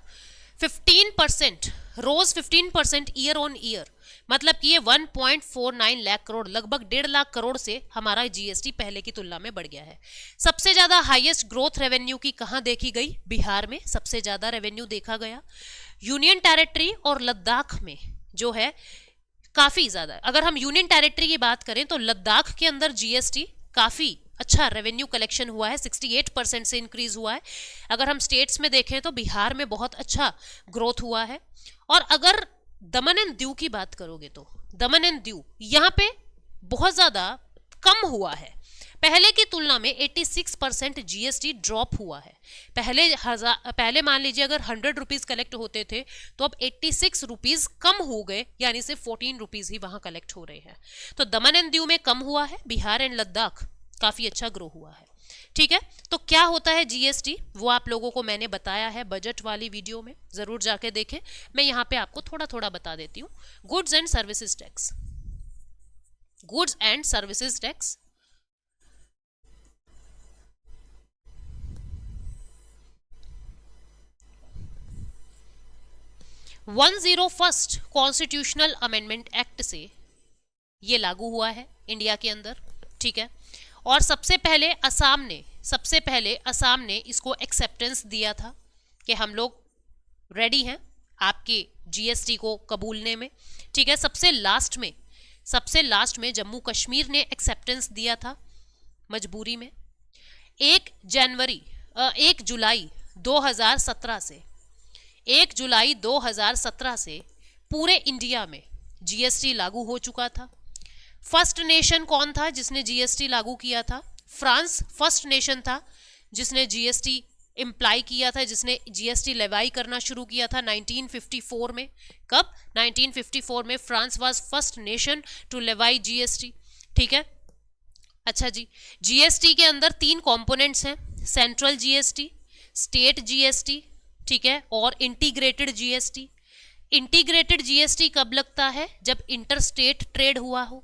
15% रोज 15% ईयर ऑन ईयर, मतलब कि ये 1.49 लाख करोड़, लगभग 1.5 लाख करोड़ से हमारा जीएसटी पहले की तुलना में बढ़ गया है। सबसे ज्यादा हाईएस्ट ग्रोथ रेवेन्यू की कहां देखी गई? बिहार में सबसे ज्यादा रेवेन्यू देखा गया। यूनियन टेरिटरी और लद्दाख में जो है काफी ज्यादा। अगर हम यूनियन टेरिटरी की बात करें तो लद्दाख के अंदर जीएसटी काफी अच्छा रेवेन्यू कलेक्शन हुआ है, 68% से इंक्रीज हुआ है। अगर हम स्टेट्स में देखें तो बिहार में बहुत अच्छा ग्रोथ हुआ है। और अगर दमन एंड दीव की बात करोगे तो दमन एंड दीव यहाँ पे बहुत ज्यादा कम हुआ है, पहले की तुलना में 86% जीएसटी ड्रॉप हुआ है। पहले मान लीजिए अगर 100 रुपीज कलेक्ट होते थे तो अब 86 रुपीज कम हो गए, यानी सिर्फ 14 रुपीज ही वहां कलेक्ट हो रहे हैं। तो दमन एंड दीव में कम हुआ है, बिहार एंड लद्दाख काफी अच्छा ग्रो हुआ है, ठीक है। तो क्या होता है जीएसटी, वो आप लोगों को मैंने बताया है बजट वाली वीडियो में, जरूर जाके देखें। मैं यहाँ पे आपको थोड़ा थोड़ा बता देती हूँ। Goods and services tax, goods and services tax 101st constitutional amendment act से ये लागू हुआ है इंडिया के अंदर, ठीक है। और सबसे पहले असम ने इसको एक्सेप्टेंस दिया था कि हम लोग रेडी हैं आपके जीएसटी को कबूलने में, ठीक है। सबसे लास्ट में जम्मू कश्मीर ने एक्सेप्टेंस दिया था मजबूरी में। 1 जुलाई 2017 से पूरे इंडिया में जीएसटी लागू हो चुका था। फर्स्ट नेशन कौन था जिसने जीएसटी लागू किया था? फ्रांस फर्स्ट नेशन था जिसने जीएसटी इम्प्लाई किया था, जिसने जीएसटी लेवाई करना शुरू किया था 1954 में। कब? 1954 में France was first nation to levy GST, ठीक है। अच्छा जी, जीएसटी के अंदर 3 कंपोनेंट्स हैं, सेंट्रल जीएसटी, स्टेट जीएसटी, ठीक है, और इंटीग्रेटेड जीएसटी। इंटीग्रेटेड जीएसटी कब लगता है? जब इंटरस्टेट ट्रेड हुआ हो,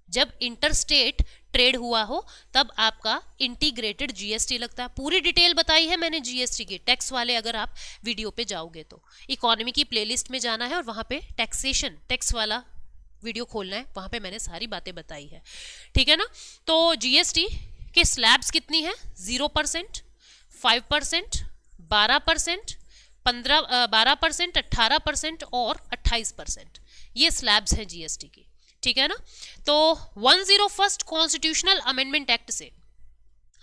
जब इंटरस्टेट ट्रेड हुआ हो तब आपका इंटीग्रेटेड जीएसटी लगता है। पूरी डिटेल बताई है मैंने जीएसटी की, टैक्स वाले अगर आप वीडियो पे जाओगे तो इकोनॉमी की प्लेलिस्ट में जाना है और वहां पे टैक्स वाला वीडियो खोलना है, वहां पे मैंने सारी बातें बताई है, ठीक है ना। तो जीएसटी के स्लैब्स कितनी है? 0%, 5%, 12%, 12%, 18% और 28%, ये स्लैब्स हैं जीएसटी की, ठीक है ना। तो 101st कॉन्स्टिट्यूशनल अमेंडमेंट एक्ट से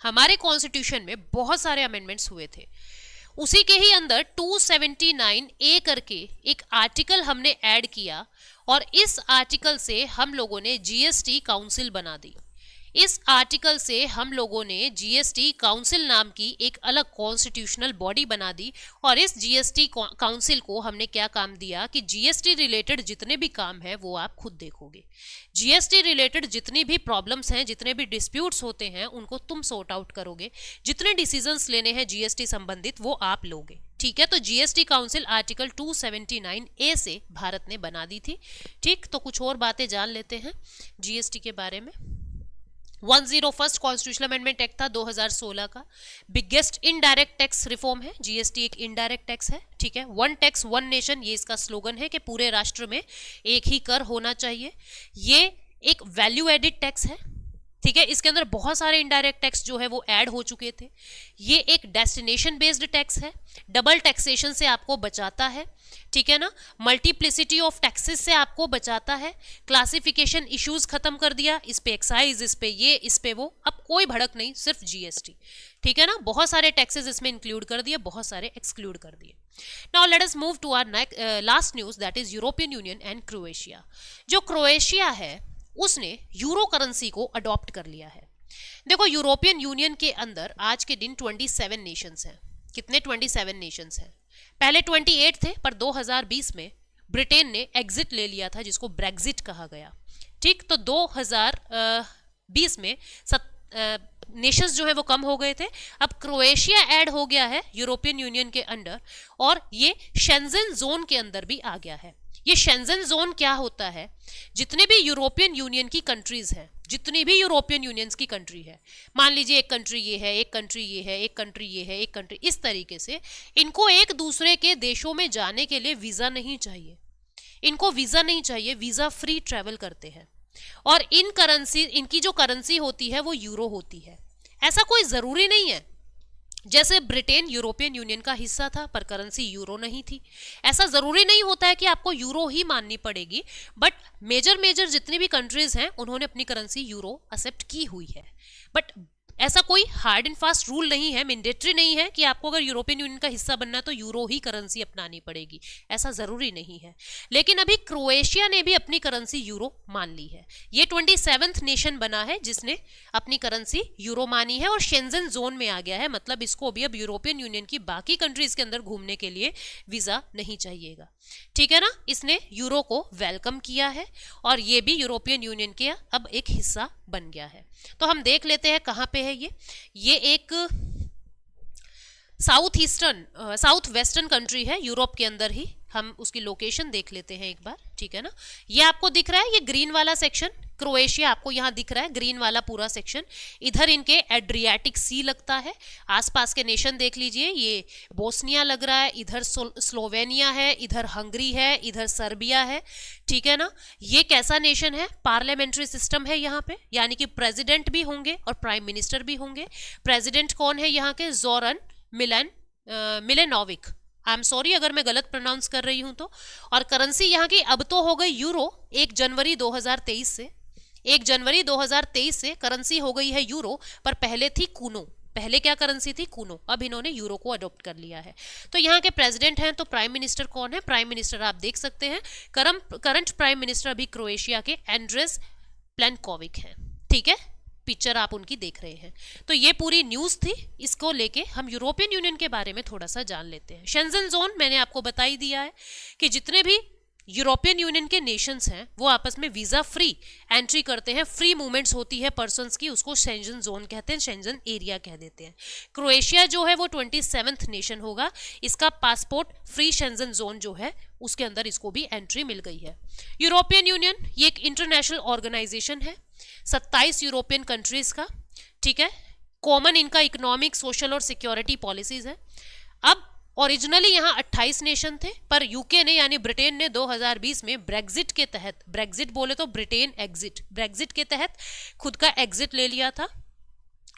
हमारे कॉन्स्टिट्यूशन में बहुत सारे अमेंडमेंट्स हुए थे। उसी के ही अंदर 279 ए करके एक आर्टिकल हमने ऐड किया और इस आर्टिकल से हम लोगों ने जीएसटी काउंसिल बना दी। इस आर्टिकल से हम लोगों ने जीएसटी काउंसिल नाम की एक अलग कॉन्स्टिट्यूशनल बॉडी बना दी और इस जीएसटी काउंसिल को हमने क्या काम दिया कि जीएसटी रिलेटेड जितने भी काम है वो आप खुद देखोगे। जीएसटी रिलेटेड जितनी भी प्रॉब्लम्स हैं, जितने भी डिस्प्यूट्स होते हैं, उनको तुम सॉर्ट आउट करोगे। जितने डिसीजंस लेने हैं जीएसटी संबंधित वो आप लोगे, ठीक है। तो जीएसटी काउंसिल आर्टिकल 279 ए से भारत ने बना दी थी, ठीक। तो कुछ और बातें जान लेते हैं जीएसटी के बारे में। 101st कॉन्स्टिट्यूशनल अमेंडमेंट एक्ट था 2016 का। बिगेस्ट इनडायरेक्ट टैक्स रिफॉर्म है, जीएसटी एक इनडायरेक्ट टैक्स है, ठीक है। वन टैक्स वन नेशन, ये इसका स्लोगन है कि पूरे राष्ट्र में एक ही कर होना चाहिए। ये एक वैल्यू एडिड टैक्स है, ठीक है। इसके अंदर बहुत सारे इनडायरेक्ट टैक्स जो है वो ऐड हो चुके थे। ये एक डेस्टिनेशन बेस्ड टैक्स है, डबल टैक्सेशन से आपको बचाता है, ठीक है ना। मल्टीप्लिसिटी ऑफ टैक्सेस से आपको बचाता है। क्लासिफिकेशन इश्यूज खत्म कर दिया, इस पे एक्साइज, इस पे ये, इस पे वो, अब कोई भड़क नहीं, सिर्फ जीएसटी, ठीक है ना। बहुत सारे टैक्सेस इसमें इंक्लूड कर दिए, बहुत सारे एक्सक्लूड कर दिए। Now let us move to our last news, that is European Union and Croatia. जो क्रोएशिया है उसने यूरो करेंसी को अडॉप्ट कर लिया है। देखो, यूरोपियन यूनियन के अंदर आज के दिन 27 नेशंस हैं। कितने? 27 नेशंस हैं। पहले 28 थे, पर 2020 में ब्रिटेन ने एग्जिट ले लिया था, जिसको ब्रेग्जिट कहा गया, ठीक। तो 2020 में नेशंस जो है वो कम हो गए थे। अब क्रोएशिया ऐड हो गया है यूरोपियन यूनियन के अंडर और ये शेंजन जोन के अंदर भी आ गया है। ये शेंजन जोन क्या होता है? जितने भी यूरोपियन यूनियन की कंट्रीज हैं, जितनी भी यूरोपियन यूनियंस की कंट्री है, मान लीजिए एक कंट्री ये है, एक कंट्री ये है, एक कंट्री ये है, एक कंट्री, इस तरीके से इनको एक दूसरे के देशों में जाने के लिए वीजा नहीं चाहिए। इनको वीजा नहीं चाहिए, वीजा फ्री ट्रैवल करते हैं। और इनकी जो करेंसी होती है वो यूरो होती है। ऐसा कोई जरूरी नहीं है, जैसे ब्रिटेन यूरोपियन यूनियन का हिस्सा था पर करेंसी यूरो नहीं थी, ऐसा जरूरी नहीं होता है कि आपको यूरो ही माननी पड़ेगी। बट मेजर जितनी भी कंट्रीज हैं उन्होंने अपनी करेंसी यूरो एक्सेप्ट की हुई है। बट ऐसा कोई हार्ड एंड फास्ट रूल नहीं है, मैंडेटरी नहीं है कि आपको अगर यूरोपियन यूनियन का हिस्सा बनना है तो यूरो ही करेंसी अपनानी पड़ेगी, ऐसा जरूरी नहीं है। लेकिन अभी क्रोएशिया ने भी अपनी करेंसी यूरो मान ली है। ये 27th नेशन बना है जिसने अपनी करेंसी यूरो मानी है और शेंजन जोन में आ गया है। मतलब इसको भी अब यूरोपियन यूनियन की बाकी कंट्रीज के अंदर घूमने के लिए वीजा नहीं चाहिएगा, ठीक है ना। इसने यूरो को वेलकम किया है और ये भी यूरोपियन यूनियन के अब एक हिस्सा बन गया है। तो हम देख लेते हैं कहाँ पे है ये एक साउथ वेस्टर्न कंट्री है यूरोप के अंदर ही। हम उसकी लोकेशन देख लेते हैं एक बार, ठीक है ना। ये आपको दिख रहा है, ये ग्रीन वाला सेक्शन क्रोएशिया आपको यहाँ दिख रहा है, ग्रीन वाला पूरा सेक्शन। इधर इनके एड्रियाटिक सी लगता है। आसपास के नेशन देख लीजिए, ये बोस्निया लग रहा है, इधर स्लोवेनिया है, इधर हंगरी है, इधर सर्बिया है, ठीक है ना। ये कैसा नेशन है? पार्लियामेंट्री सिस्टम है यहाँ पे, यानी कि प्रेसिडेंट भी होंगे और प्राइम मिनिस्टर भी होंगे। प्रेसिडेंट कौन है यहाँ के? जोरन मिलेनोविक। आई एम सॉरी अगर मैं गलत प्रोनाउंस कर रही हूं तो। और करेंसी यहाँ की अब तो हो गई यूरो। 1 जनवरी 2023 से करेंसी हो गई है यूरो, पर पहले थी कूनो। पहले क्या करेंसी थी? कूनो। अब इन्होंने यूरो को अडॉप्ट कर लिया है। तो यहाँ के प्रेसिडेंट हैं, तो प्राइम मिनिस्टर कौन है? प्राइम मिनिस्टर आप देख सकते हैं, करंट प्राइम मिनिस्टर अभी क्रोएशिया के एंड्रेस प्लेनकोविक हैं, ठीक है। पिक्चर आप उनकी देख रहे हैं। तो ये पूरी न्यूज़ थी, इसको लेके हम यूरोपियन यूनियन के बारे में थोड़ा सा जान लेते हैं। शेंजन जोन मैंने आपको बता ही दिया है कि जितने भी यूरोपियन यूनियन के नेशंस हैं वो आपस में वीजा फ्री एंट्री करते हैं, फ्री मूवमेंट्स होती है पर्सन्स की, उसको शेंजन जोन कहते हैं, शेंजन एरिया कह देते हैं। क्रोएशिया जो है वो 27th नेशन होगा, इसका पासपोर्ट फ्री शेंजन जोन जो है उसके अंदर इसको भी एंट्री मिल गई है। यूरोपियन यूनियन ये एक इंटरनेशनल ऑर्गेनाइजेशन है 27 यूरोपियन कंट्रीज का, ठीक है। कॉमन इनका इकोनॉमिक, सोशल और सिक्योरिटी पॉलिसीज है। अब ओरिजिनली यहाँ 28 नेशन थे, पर यूके ने यानी ब्रिटेन ने 2020 में ब्रेग्जिट के तहत, ब्रेग्जिट बोले तो ब्रिटेन एग्जिट, ब्रेग्जिट के तहत खुद का एग्जिट ले लिया था।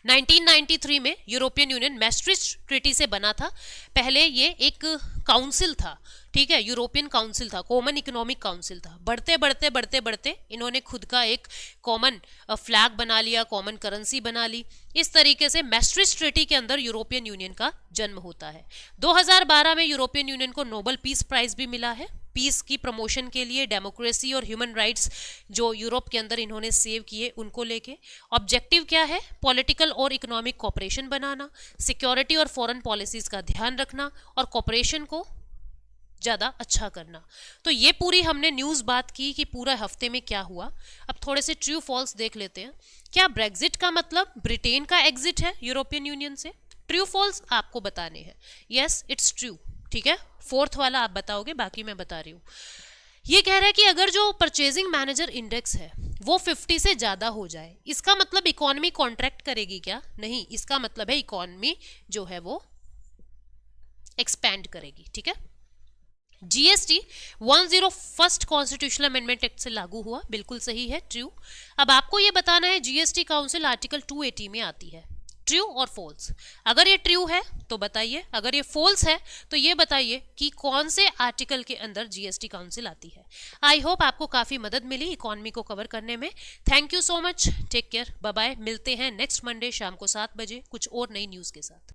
1993 में यूरोपियन यूनियन मैस्ट्रिक्ट ट्रीटी से बना था। पहले ये एक काउंसिल था, ठीक है, यूरोपियन काउंसिल था, कॉमन इकोनॉमिक काउंसिल था। बढ़ते बढ़ते बढ़ते बढ़ते इन्होंने खुद का एक कॉमन फ्लैग बना लिया, कॉमन करेंसी बना ली। इस तरीके से मैस्ट्रिक्ट ट्रीटी के अंदर यूरोपियन यूनियन का जन्म होता है। 2012 में यूरोपियन यूनियन को नोबेल पीस प्राइज भी मिला है, पीस की प्रमोशन के लिए, डेमोक्रेसी और ह्यूमन राइट्स जो यूरोप के अंदर इन्होंने सेव किए उनको लेके। ऑब्जेक्टिव क्या है? पॉलिटिकल और इकोनॉमिक कॉपरेशन बनाना, सिक्योरिटी और फॉरेन पॉलिसीज का ध्यान रखना और कॉपरेशन को ज़्यादा अच्छा करना। तो ये पूरी हमने न्यूज़ बात की कि पूरा हफ्ते में क्या हुआ। अब थोड़े से ट्रू फॉल्स देख लेते हैं। क्या ब्रेग्जिट का मतलब ब्रिटेन का एग्जिट है यूरोपियन यूनियन से? ट्रू फॉल्स आपको बताने हैं। यस, इट्स ट्रू, ठीक है। फोर्थ वाला आप बताओगे, बाकी मैं बता रही हूँ। ये कह रहा है कि अगर जो परचेजिंग मैनेजर इंडेक्स है वो 50 से ज़्यादा हो जाए, इसका मतलब इकोनॉमी कॉन्ट्रैक्ट करेगी क्या? नहीं, इसका मतलब है इकोनॉमी जो है वो एक्सपैंड करेगी, ठीक है। जीएसटी 101 कॉन्स्टिट्यूशनल अमेंडमेंट एक्ट से लागू हुआ, बिल्कुल सही है, ट्रू। अब आपको ये बताना है जीएसटी काउंसिल आर्टिकल 280 में आती है, ट्रू और फॉल्स। अगर ये ट्रू है तो बताइए, अगर ये फॉल्स है तो ये बताइए कि कौन से आर्टिकल के अंदर जीएसटी काउंसिल आती है। आई होप आपको काफी मदद मिली इकोनॉमी को कवर करने में। Thank you so much, take care, bye bye. मिलते हैं नेक्स्ट मंडे शाम को 7 बजे कुछ और नई न्यूज के साथ।